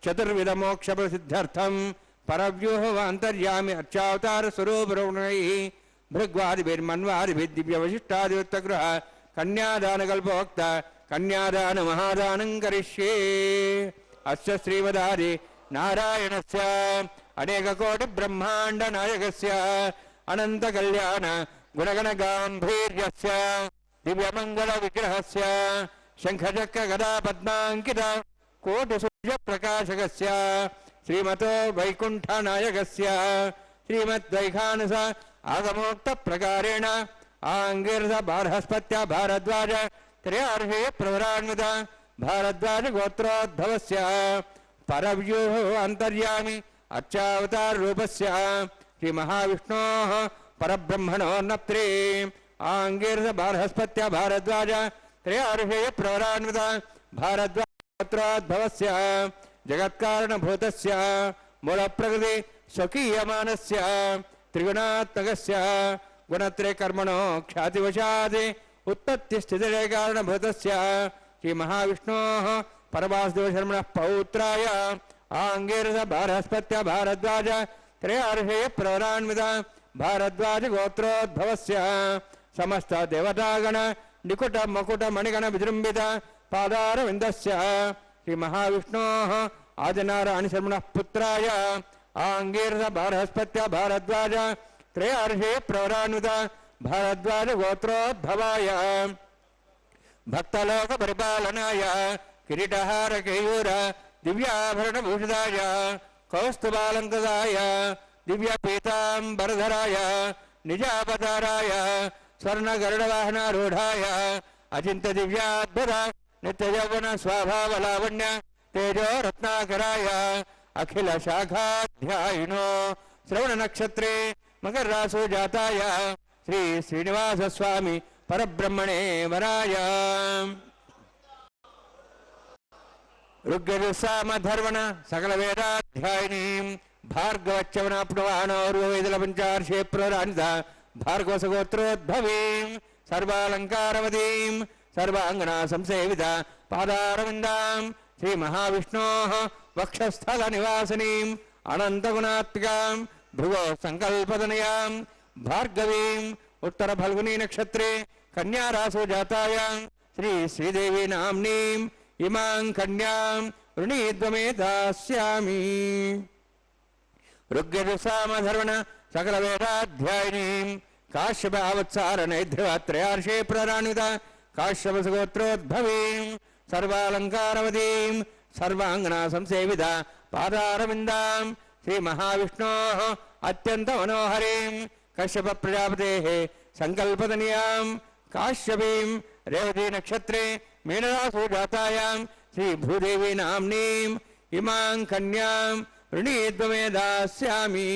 चतुर्विधमोक्षप्रसिद्ध्यर्थम् परव्यूह अन्तर्यामि अर्चावतार स्वरूपरुणैः भृग्वादिभिर्मन्वादिभिर्दिव्यवशिष्टादिवृत्तगृह कन्यादानकल्पोक्त कन्यादान महादानं करिष्ये अस्य श्रीमदादि नारायणस्य अनेककोटिब्रह्माण्ड नायकस्य अनन्तकल्याण गुणगणगाम्भीर्यस्य दिव्यमङ्गलविग्रहस्य शङ्खचक्रगदापद्माङ्कित कोटिसूर्यप्रकाशकस्य श्रीमतो वैकुण्ठनायकस्य श्रीमद्वैखानस आगमोक्तप्रकारेण आङ्गिरस बार्हस्पत्या भारद्वाज त्रयार्षे प्रवरान्वित भारद्वाज गोत्रोद्भवस्य परव्यूह अन्तर्यामि अर्चावतार रूपस्य श्रीमहाविष्णोः परब्रह्मणोर्नप्त्रे आङ्गिरस बार्हस्पत्या भारद्वाज त्रयार्षे प्रवरान्वित भारद्वाज गोत्रोद्भवस्य जगत्कारणभूतस्य मूलप्रकृति स्वकीयमानस्य त्रिगुणात्मकस्य गुणत्रय कर्मणो ख्यातिवशात् उत्पत्तिस्थितिलय कारणभूतस्य श्रीमहाविष्णोः परवासुदेवशर्मणः पौत्राय आङ्गिरस बार्हस्पत्या भारद्वाज त्रयार्षे प्रवरान्वित भारद्वाज गोत्रोद्भवस्य समस्त देवतागण निकुट मकुट मणिगण विजृम्भित पादारविन्दस्य श्रीमहाविष्णोः आदिनारायणशर्मणः पुत्राय आङ्गिरस बार्हस्पत्या भारद्वाज त्रयार्षे प्रवरान्वित भारद्वाज गोत्रोद्भवाय भक्तलोक परिपालनाय किरीटहार केयूर दिव्याभरणभूषिताय कौस्तुभालङ्कृताय दिव्यपीताम्बरधराय निजावताराय स्वर्णगरुडवाहनारूढाय अचिन्त्य दिव्याद्भुत नित्ययौवन स्वाभावलावण्य तेजो रत्नाकराय अखिल शाखाध्यायिनो श्रवण नक्षत्रे मकर रासु जाताय श्री श्रीनिवास स्वामी परब्रह्मणे वराय ऋग्यजुस्सामधर्वण सकल वेदाध्यायिनीं भार्गवच्चवनाप्नुवानोर्ववेदल पंचार्षे प्रवरान्वित भार्गवसगोत्रोद्भवीं सर्वालङ्कारवतीं सर्वाङ्गना संसेवित पादारविन्दां श्रीमहाविष्णोः वक्षस्थलनिवासिनीम् अनन्तगुणात्मिकां भृगो सङ्कल्पतनयां भार्गवीम् उत्तरफल्गुनी नक्षत्रे कन्यारासु जातायां श्री श्रीदेवी नाम्नीम् इमां कन्यां वृणीद्वमे दास्यामि ऋग्यजुस्सामधर्वण सकलवेदाध्यायिनीं काश्यपावत्सारनैध्रुवत्रयार्षे प्रवरान्वित काश्यपसगोत्रोद्भवीं सर्वालङ्कारवतीं सर्वाङ्गना संसेवित पादारविन्दां श्रीमहाविष्णोः अत्यन्तमनोहरीं कश्यप प्रजापतेः सङ्कल्पतनयां काश्यपीं रेवती नक्षत्रे मीनरासु जातायां श्रीभूदेवी नाम्नीम् इमां कन्यां वृणीद्वमे दास्यामि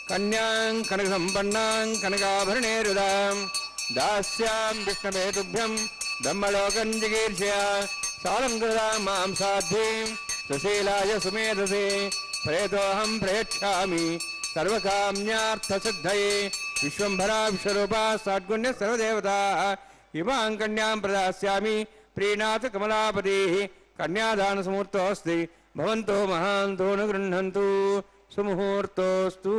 कन्यां कनकसम्पन्नां कनकाभरणैरुदां दास्यां विष्णवे तुभ्यं ब्रह्मलोकं जिगीर्षया सालङ्कृतां मां साध्वीं सुशीलाय सुमेधसे प्रेतोऽहं प्रयच्छामि सर्वकाम्यार्थसिद्धये विश्वम्भरा विश्वरूपा साद्गुण्य सर्वदेवताः इमां कन्यां प्रदास्यामि प्रीणातु कमलापतिः कन्यादानसमुहूर्तोऽस्ति भवन्तो महान्तो न गृह्णन्तु सुमुहूर्तोऽस्तु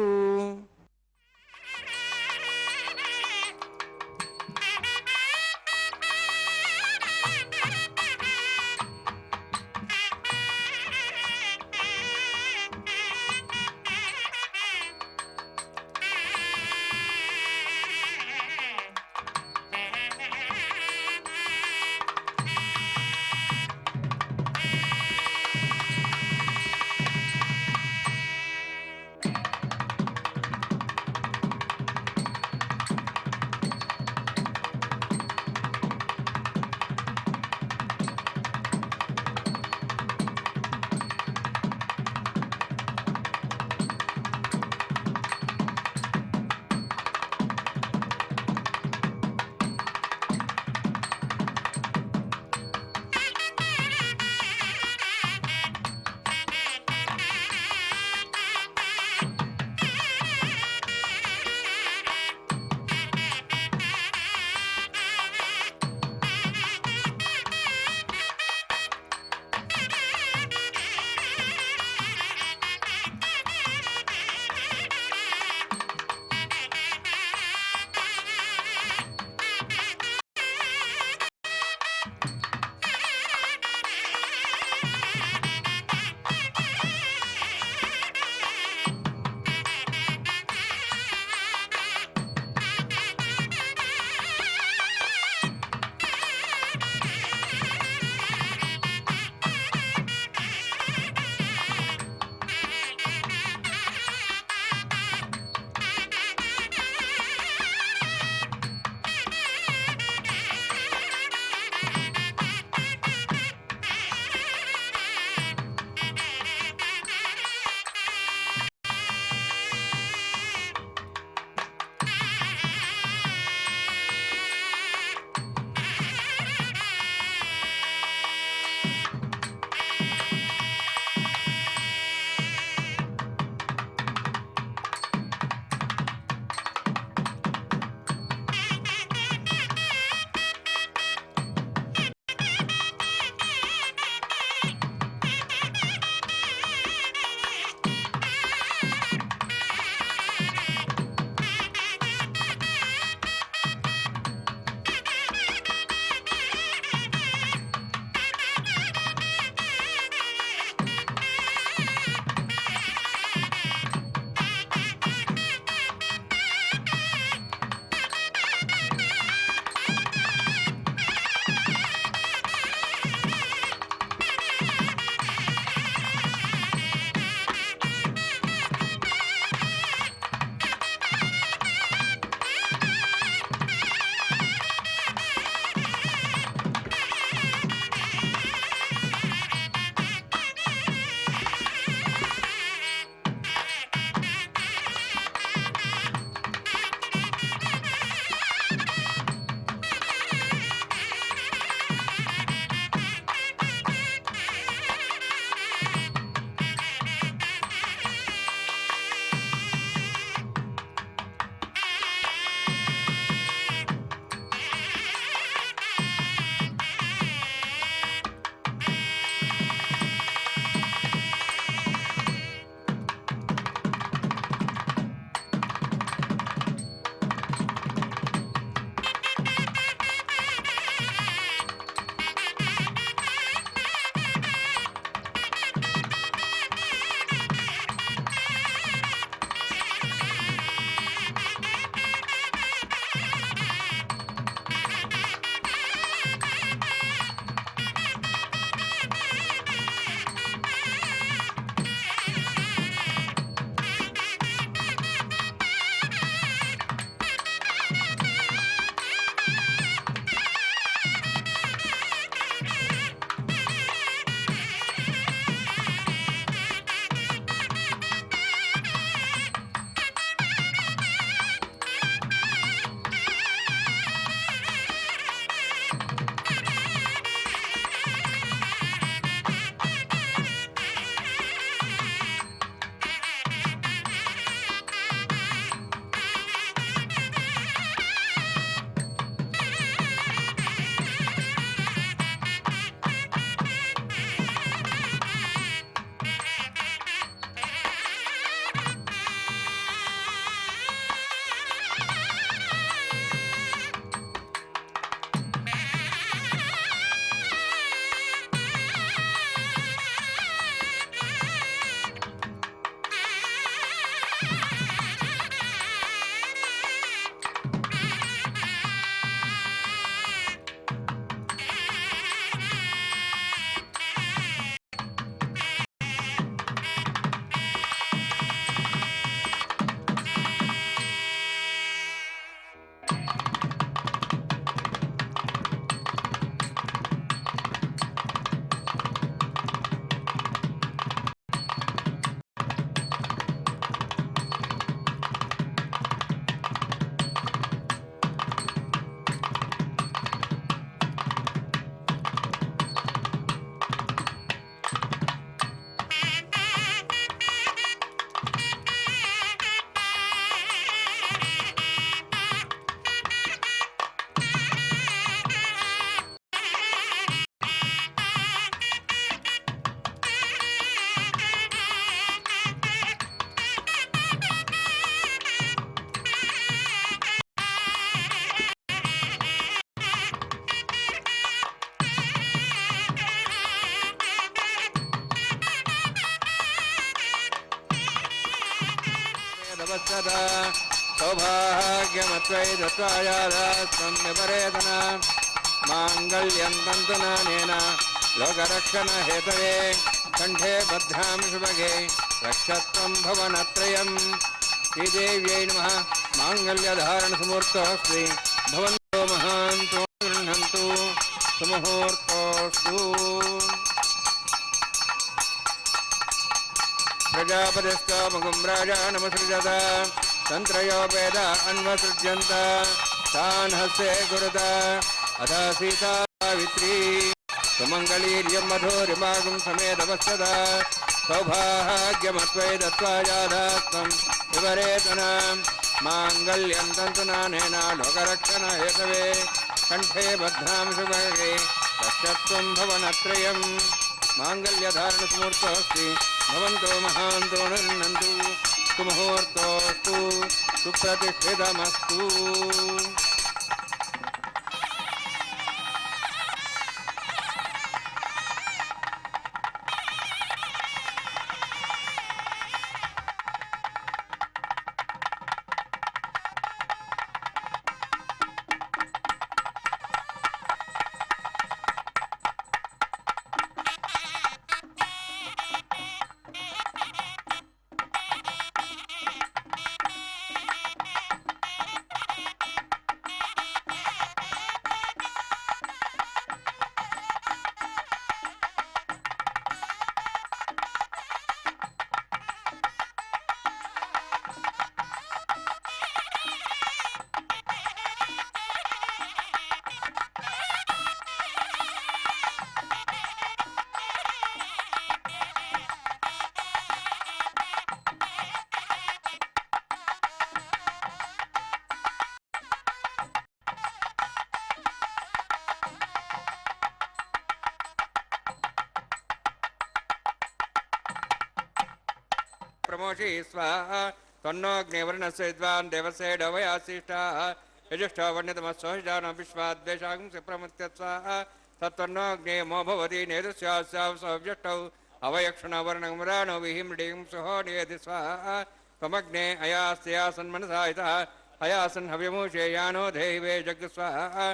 वत्सदा सौभाग्यमत्वै दत्वायादास्त्वं विपरेतन माङ्गल्यं तन्तुनानेन लोकरक्षणहेतवे कण्ठे बद्धां शुभगे रक्षत्वं भवनत्रयम् श्रीदेव्यै नमः माङ्गल्यधारणसमुहूर्तोऽस्ति भवन्तो महान्तो गृह्णन्तु सुमुहूर्तोऽस्तु प्रजापतिस्तो मुगुं राजानमसृजत तन्त्रयो वेद अन्वसृज्यन्त तान् हस्ते गुरुत अथ सीता सावित्री सुमङ्गलीर्यं मधुरिमागुं समेतवत्सदा सौभाग्यमत्वै दत्त्वायादात्तं विवरेतन माङ्गल्यं तन्तुनानेन लोकरक्षणहेतवे कण्ठे बद्धां शुभगे रक्षत्वं भवनत्रयम् माङ्गल्यधारणसमुहूर्तोऽस्ति भवन्तो महान्तो निर्णन्तु सुमुहूर्तोऽस्तु सुप्रतिष्ठितमस्तु प्रमोषि स्वाहा त्वन्नोऽग्निवर्णस्य विद्वान् देवसेडो वयासिष्ठाः यजुष्ठो वर्ण्यतमस्वहिजानो विश्वाद्वेषांसि प्रमुत्य स्वाहा तत्त्वन्नोऽग्नेयमो भवति नेतुस्यास्यावसव्यष्टौ अवयक्षणवर्णमुराणो विहिम्डीं सुहो नियति स्वाहा त्वमग्ने अयास्त्यासन्मनसा इतः अयासन् हव्यमूषे यानो देहिवे जग् स्वाहा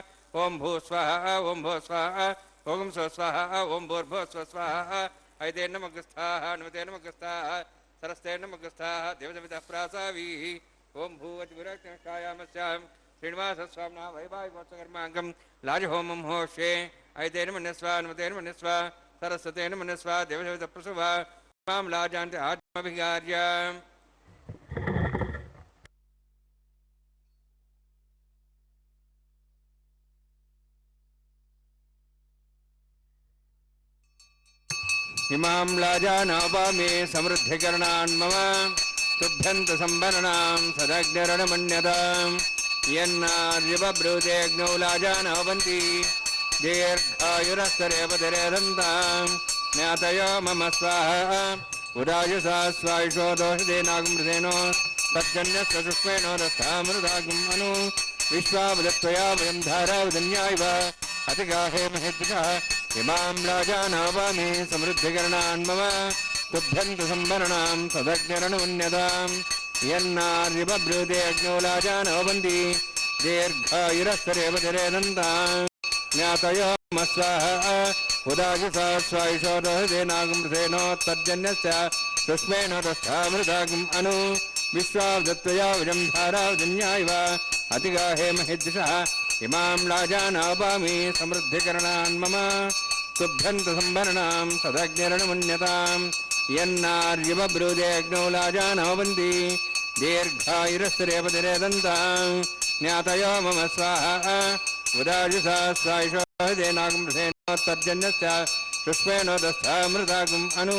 ॐ भू स्वाहा ॐ भो स्वाहा ॐ स्व स्वाहा ॐ भूर्भुवः स्व स्वाहा ऐतेन नमगस्थाः नमतेन नमगस्थाः सरस्तेन नमगस्थाः देवदेवतः प्रासावीः ॐ भूवतिविरक्षायामस्यां श्रीनिवासस्वामिनः वैवाहिकोत्सकर्माङ्गं लाजहोमं होष्ये ऐतेन मन्यस्वा नमतेन मन्यस्वा सरस्वतेन मन्यस्वा देवदेवतः प्रसुवा मां लाजान्ति आत्मभिगार्य इमां लाजानावामे समृद्धिकरणान् मम तुभ्यन्तसम्भरणां सदग्निरणमन्यतां यन्नार्यबब्रूतेऽग्नौ लाजानावन्ति दीर्घायुरस्तरेपतिरेदन्तां ज्ञातयो मम स्वाहा उदायुषा स्वायुषो दोषदेनागमृतेनो तज्जन्यस्य सुष्मेनो दत्तामृदागम् अनु विश्वावदत्वया वयं धारावदन्यायव अतिगाहे महेद्विषः इमां लाजानावामे समृद्धिकरणान् मम तुभ्यन्तसम्भरणां सदग्निरणमन्यतां यन्नार्यबब्रूते अग्नौ लाजानावन्ति दीर्घायुरस्तरेपतिरेदन्तां ज्ञातयो मम स्वाहा उदायुषा स्वायुषो दोषदेनागमृतेनो तज्जन्यस्य सुष्मेनो दत्तामृदागम् अनु विश्वावदत्वया वयं धारावदन्यायव अतिगाहे महेद्विषः इमां लाजानावामे समृद्धिकरणान् मम तुभ्यन्तसम्भरणां सदग्निरणमन्यतां यन्नार्यबब्रूते अग्नौ लाजानावन्ति दीर्घायुरस्तरेपतिरेदन्तां ज्ञातयो मम स्वाहा उदायुषा स्वायुषो देनागमृतेनो तज्जन्यस्य सुष्मेनो दत्तामृदागम् अनु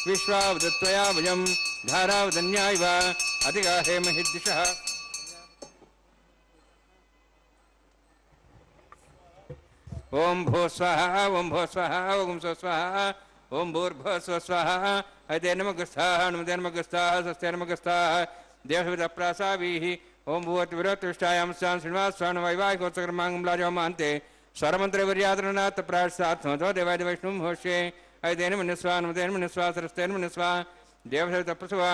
विश्वावदत्वया वयं धारावदन्यायव अतिगाहे महेद्विषः ओम भू स्वाहा ओम भू स्वाहा ओम स्व स्वाहा ओम भूर्भुवः स्व स्वाहा ऐते नमगस्थाः नमते नमगस्थाः स्वस्ते नमगस्थाः देवदेवतः ओम भूवतिविरत्विष्टायां स्यां श्रीनिवासस्वामिनः वैवाहिकोत्सकर्माङ्गं लाजहोमान्ते स्वरमन्त्रविर्यातनात् प्रार्थसात्मतो देवादि वैष्णवं होष्ये ऐतेन मन्यस्वा नमतेन मन्यस्वा सरस्तेन मन्यस्वा देवदेवतः प्रसुवा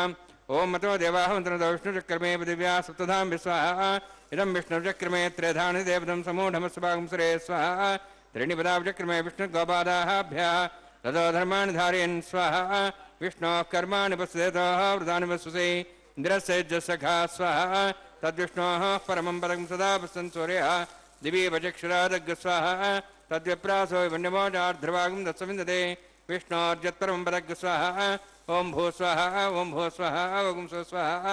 ओम मतो देवाः मन्त्रतो विष्णुचक्रमे पृथिव्या सप्तधां विस्वाहा इदं विष्णुचक्रमे त्रेधानि देवदं समूढमस्वागं सुरे स्वाहा त्रीणि पदाचक्रमे विष्णुगोपादाभ्यः ततो धर्माणि धारयन् स्वाहा विष्णोः कर्माणि पश्येतः वृतानि पश्यसे इन्द्रस्य यज्ञसखा स्वाहा तद्विष्णोः परमं पदं सदा पश्यन् सूर्यः दिवि वचक्षुरादग् स्वाहा तद्विप्रासो वन्यमोजार्ध्रवागं दत्सविन्दते विष्णोर्जत्परमं पदग् स्वाहा ओं भू स्वाहा ओं भू स्वाहा ओं सु स्वाहा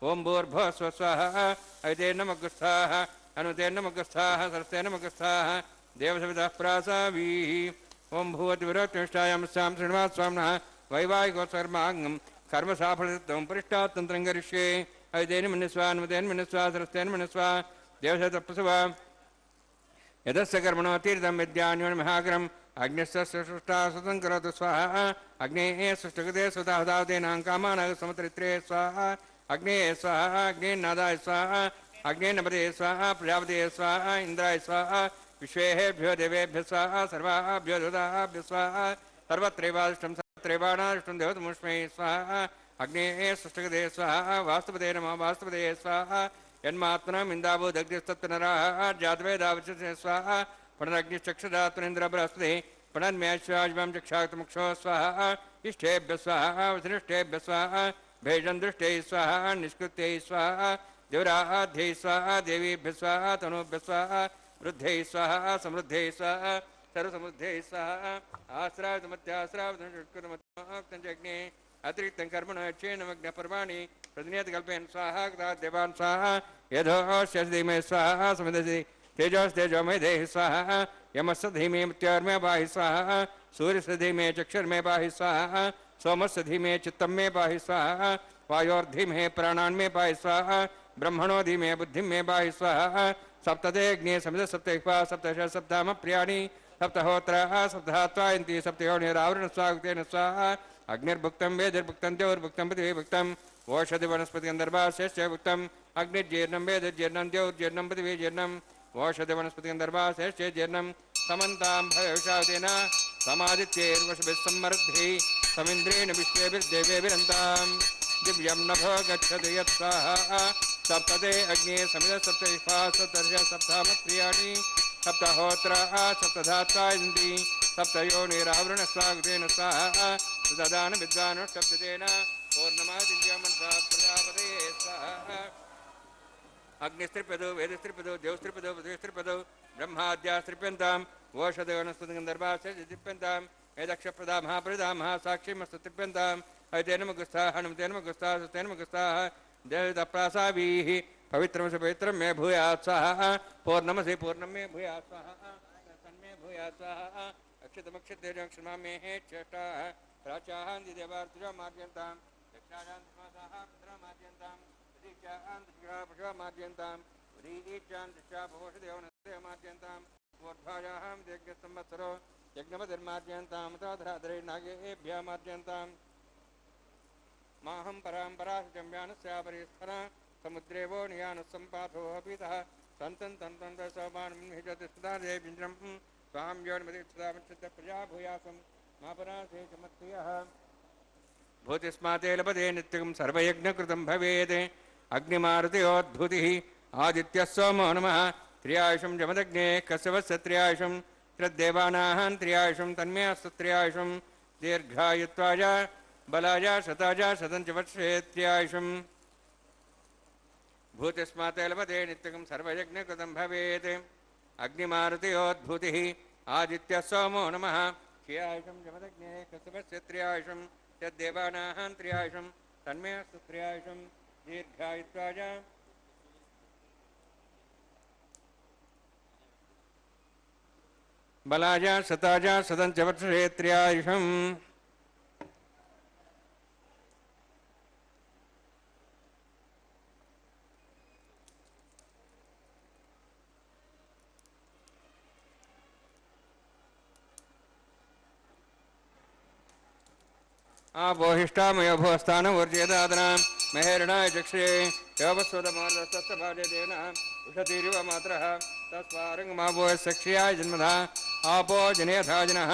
ओं भूर्भुवः स्व स्वाहा ऐते नमः स्वाहा अनुते नमः स्वाहा सरस्ते नमः स्वाहा देवसवितः प्रासावीः ओं भूवति विरोचनिष्ठायां स्यां श्रीनिवास स्वामिनः वैवाहिकोत्सर्माङ्गं कर्मसाफलत्वं परिष्टात्तन्त्रं करिष्ये ऐतेन मन्यस्वा अनुतेन मन्यस्वा सरस्तेन मन्यस्वा देवसवितः प्रसवा यदस्य कर्मणो तीर्थं विद्यान्योन् महाग्रम् अग्निश्च सृष्टा सुतं करोतु स्वाहा अग्नेः सृष्टकृते सुताहुतावतेनां कामानां समुद्रित्रे स्वाहा अग्नेः स्वाहा अग्नेन्नादाय स्वाहा अग्नेन्नपते स्वाहा प्रजापते स्वाहा इन्द्राय स्वाहा विश्वेभ्यो देवेभ्यः स्वाहा सर्वाभ्यो दूताभ्यः स्वाहा सर्वत्रैवादिष्टं सर्वत्रैवाणादिष्टं देवतमुष्मै स्वाहा अग्नेः सृष्टकृते स्वाहा वास्तुपते नमः वास्तुपते स्वाहा यन्मात्मनम् इन्दावोदग्निस्तत्पुनराः जातवेदावचते स्वाहा पुनरग्निश्चक्षुरात्मनेन्द्र बृहस्पति पुनर्म्याश्वाजं चक्षाक्तमुक्षो स्वाहा इष्टेभ्यः स्वाहा वसनिष्ठेभ्यः स्वाहा भेषन्दृष्टैः स्वाहा निष्कृत्यै स्वाहा देवराध्यैः स्वाहा देवीभ्यः स्वाहा तनूभ्यः स्वाहा वृद्धैः स्वाहा समृद्धैः स्वाहा सर्वसमृद्धैः स्वाहा आश्रावतमत्याश्रावतमत्याज्ञे अतिरिक्तं कर्मणः क्षेणमग्नपर्वाणि प्रतिनियतकल्पयन् स्वाहा देवान् स्वाहा यथोश्च धीमहि स्वाहा समिदसि तेजोस्तेजोमय देहि स्वाहा यमस्य धीमे मृत्योर्मे पाहि स्वाहा सूर्यस्य धीमे चक्षुर्मे पाहि स्वाहा सोमस्य धीमे चित्तं मे पाहि स्वाहा वायोर्धीमहे प्राणान्मे पाहि स्वाहा ब्रह्मणो धीमे बुद्धिं मे पाहि स्वाहा सप्तते अग्ने समिद सप्तैः सप्तश सप्ताम प्रियाणि सप्तहोत्राः सप्तहात्वायन्ति सप्तयोनिरावृण स्वागतेन स्वाहा अग्निर्भुक्तं वेदिर्भुक्तं द्यौर्भुक्तं पृथिवीभुक्तं ओषधि वनस्पति अंदर्भाश्च भुक्तं अग्निर्जीर्णं वेदिर्जीर्णं द्यौर्जीर्णं पृथिवीजीर्णं ओषधि वनस्पति अंदर्भाश्च जीर्णं समन्तां भयविषावतेन समादित्यैर्वशभिः सम्मर्द्भिः समिन्द्रेण विश्वेभिर्देवेभिरन्तां दिव्यं नभो गच्छति यत्स्वाहा सप्तदे अग्ने समिद सप्तैः सप्तर्ष सप्तामप्रियाणि सप्तहोत्राः सप्तधात्वायन्ति सप्तयोनिरावृण स्वागतेन स्वाहा सुदान विद्वानुष्टब्देन पूर्णमादित्यामनसा प्रजापते स्वाहा अग्निस्त्रिपदो वेदस्त्रिपदो देवस्त्रिपदो पृथ्वीस्त्रिपदो ब्रह्माद्यास्त्रिप्यन्ताम् ओषधि वनस्पतिगन्धर्वाश्च एदक्षप्रदा महाप्रदा महासाक्षीमस्तृप्यन्ताम् ऐते नमगुस्ताः हनुमते नमगुस्ताः सुते नमगुस्ताः देवतप्रासावीः पवित्रमसि पवित्रं मे भूयात् स्वाहा पूर्णमसि पूर्णं मे भूयात् स्वाहा तन्मे भूयात् स्वाहा अक्षतमक्षतेजं क्षमा मे हे चेष्टाः प्राचाहान्ति देवार्तिजा मार्जन्तां दक्षायां समासाः पुत्रा मार्जन्तां दीक्षां दक्षिणा पशुवा मार्जन्तां उदीचां दृष्टा भवोषदेवनस्य मार्जन्तां ऊर्ध्वायां यज्ञसंवत्सरो यज्ञमतिर्मार्जन्तां तोधराधरे नागेभ्यः मार्जन्तां माहं पराम्पराशं व्यानस्यापरिस्थना समुद्रेवो नियानसम्पाथो अपीतः तन्तं तन्तं दशमानं हिजति सदा देविन्द्रं स्वां योनिमतिक्षुदामच्छित्त प्रजा भूयासं मापरासे चमत्प्रियः भूतिस्माते लभते नित्यं सर्वयज्ञकृतं भवेत् अग्निमारुतयोद्भूतिः आदित्यः सोमो नमः त्र्यायुषं जमदग्ने कश्यपस्य त्र्यायुषं त्रिदेवानां त्र्यायुषं तन्मे अस्तु त्र्यायुषं दीर्घायुत्वाय बलाय शताय शतं च वर्षे त्र्यायुषं भूतिस्माते लभते नित्यं सर्वयज्ञकृतं भवेत् अग्निमारुतयोद्भूतिः आदित्यः सोमो नमः त्र्यायुषं जमदग्ने कश्यपस्य त्र्यायुषं तद्देवानां त्र्यायुषं तन्मे अस्तु त्र्यायुषं दीर्घायुत्वाय बलाय शताय शतं च वर्षे त्र्यायुषम् आपोहिष्टामयो भोस्थानं ऊर्जेदादनां महेरणाय चक्षे योपस्वतमार्दस्तभाजदेन उषतीरिव मात्रः तस्वारङ्गमापो सक्ष्याय जन्मधा आपो जनेथा जनः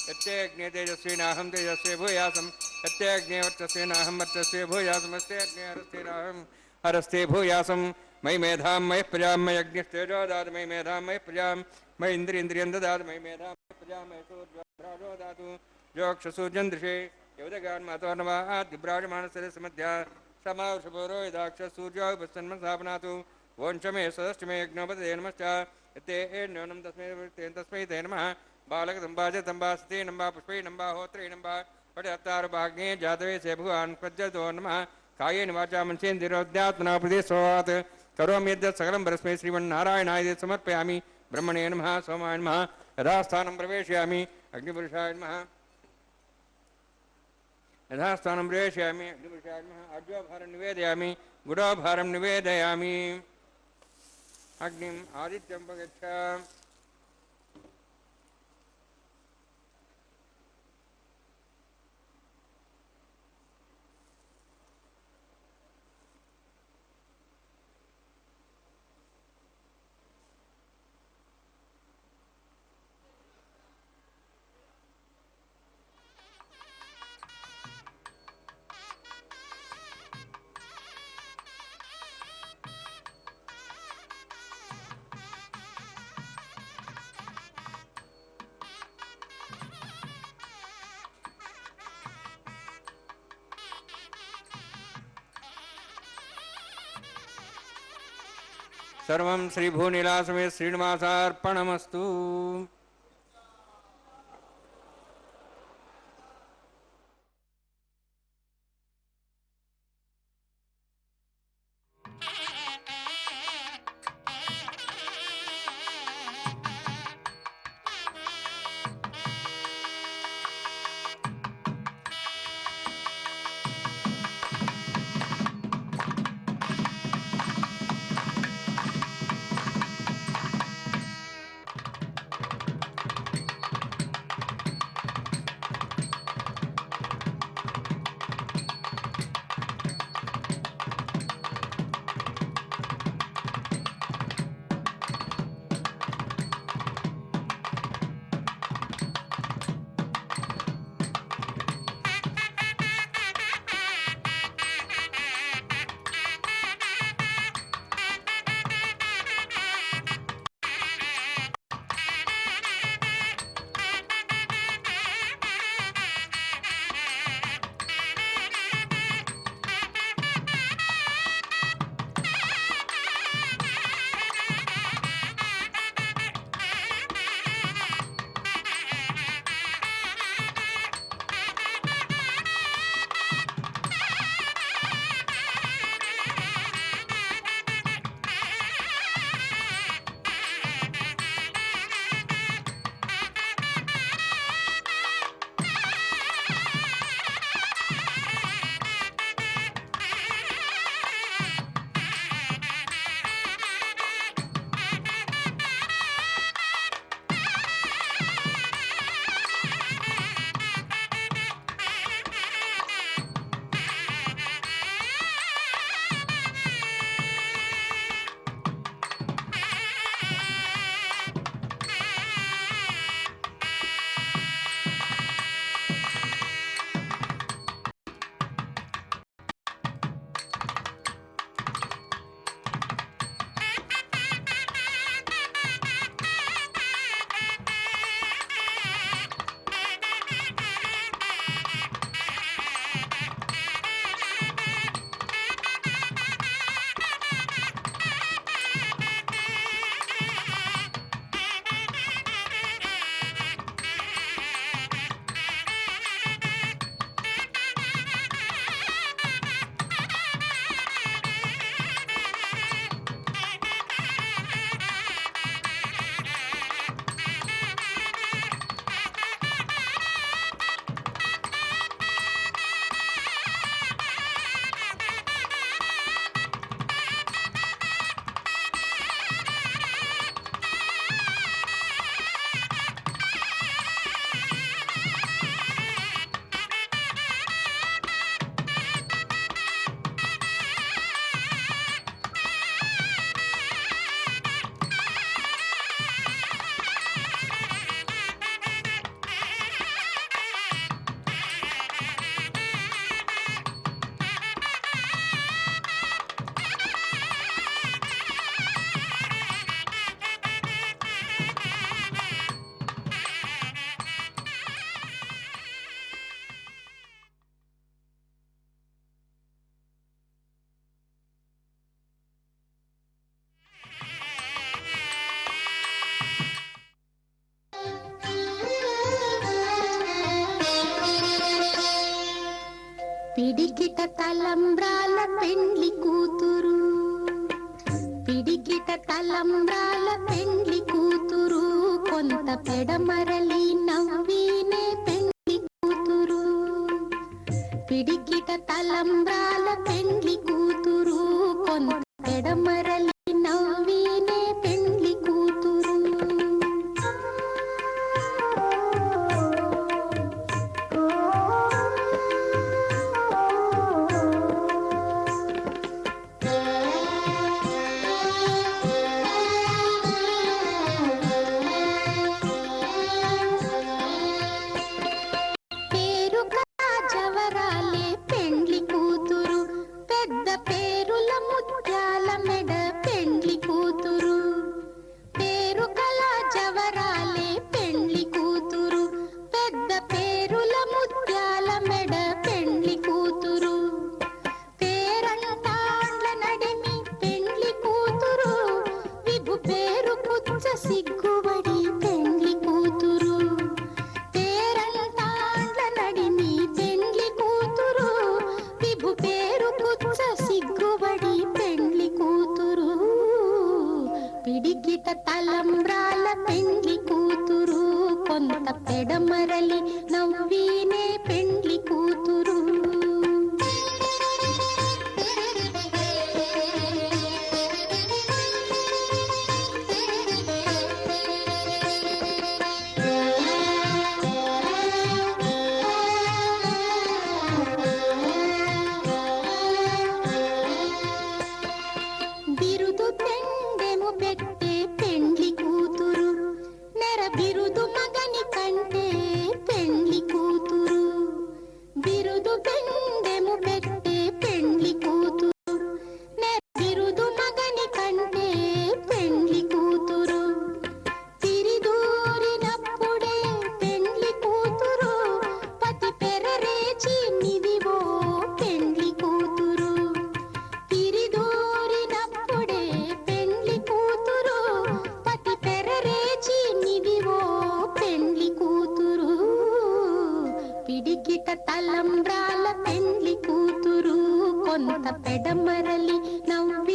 यच्चे अग्ने तेजस्विनाहं तेजस्वी भूयासं सत्य अग्नि वर्चस्वे नाहम वर्चस्वे भूयासमस्ते अग्नि हरस्ते नाहम हरस्ते भूयासम मयि मेधां मयि प्रजां मयि अग्निस्तेजो दातु मयि मेधां मयि प्रजां मयि इन्द्रियं ददातु मयि मेधां मयि प्रजां मयि सूर्यो दातु जोक्षसूर्यन्दृशे युवदगान्मातो नमः दिव्राजमानस्य समध्या समावृषभोरो यदाक्ष सूर्यो उपसन्मस्थापनातु वोञ्चमे सदश्चमे यज्ञोपदे नमश्च यते न्यूनं तस्मै ते नमः बालकदम्बा च तम्बास्ते नम्बा पुष्पै नम्बा होत्रे नम्बा पटहत्तारभाग्ने जातवे से भगवान् प्रज्वतो नमः कायेन वाचा मनसेन्द्रियोऽध्यात्मना प्रदेशोऽवात् करोमि यद्यत् सकलं परस्मै श्रीमन्नारायणाय समर्पयामि ब्रह्मणे नमः सोमाय नमः यथास्थानं प्रवेशयामि अग्निपुरुषाय नमः यथास्थानं प्रवेशयामि अग्निपुरुषाय नमः अद्योभारं निवेदयामि गुडोभारं निवेदयामि अग्निम् आदित्यं प्रगच्छ सर्वं श्रीभूनिलासमे श्रीनिवासार्पणमस्तु। పిడికిట తలంబ్రాల పెండ్లి కూతురు, పిడికిట తలంబ్రాల పెండ్లి కూతురు, కొంత పెడమరలి నవ్వినే పెండ్లి కూతురు. పిడికిట తలంబ్రాల పెండ్లి కూతురు, కొంత పెడమరలి నవ్వినే పెండ్లి కూతురు. జవరాలే పెండ్లి కూతురు, పెద్ద పేరుల ముత్యాల మెడ పెండ్లి కూతురు. పేరు కల జవరాలే పెండ్లి కూతురు, పెద్ద పేరుల ముత్యాల మెడ పెండ్లి కూతురు. పేరంటాండ్ల నడిమి పెండ్లి కూతురు, విభు పేరు పుచ్చ సిగ్గుబడి పెండ్లి కూతురు. పేరంటాండ్ల నడిమి పెండ్లి కూతురు, విభు పేరు పుచ్చ సిగ్గుబడి పెండ్లి కూతురు. పిడికిట తలంబ్రాల పెండ్లి కూతురు, కొంత పెడమరలి నవ్వినే పెండ్లి కూతురు. బిరుదు పెండెము పెట్టే పెండ్లి కూతురు, నెర బిరుదు మగని కంటే పెండ్లి కూతురు. బిరుదు పెండెము పెట్టే పెండ్లి కూతురు, నెర బిరుదు మగని కంటే పెండ్లి కూతురు. తిరిదూరినప్పుడే పెండ్లి కూతురు, పతి పెరరేచి నిదివో పెండ్లి కూతురు. తిరిదూరినప్పుడే పెండ్లి కూతురు, పతి పెరరేచి నిదివో పెండ్లి కూతురు. పిడికిట తలంబ్రాల పెండ్లి కూతురు, కొంత పెడమరలి నవ్వు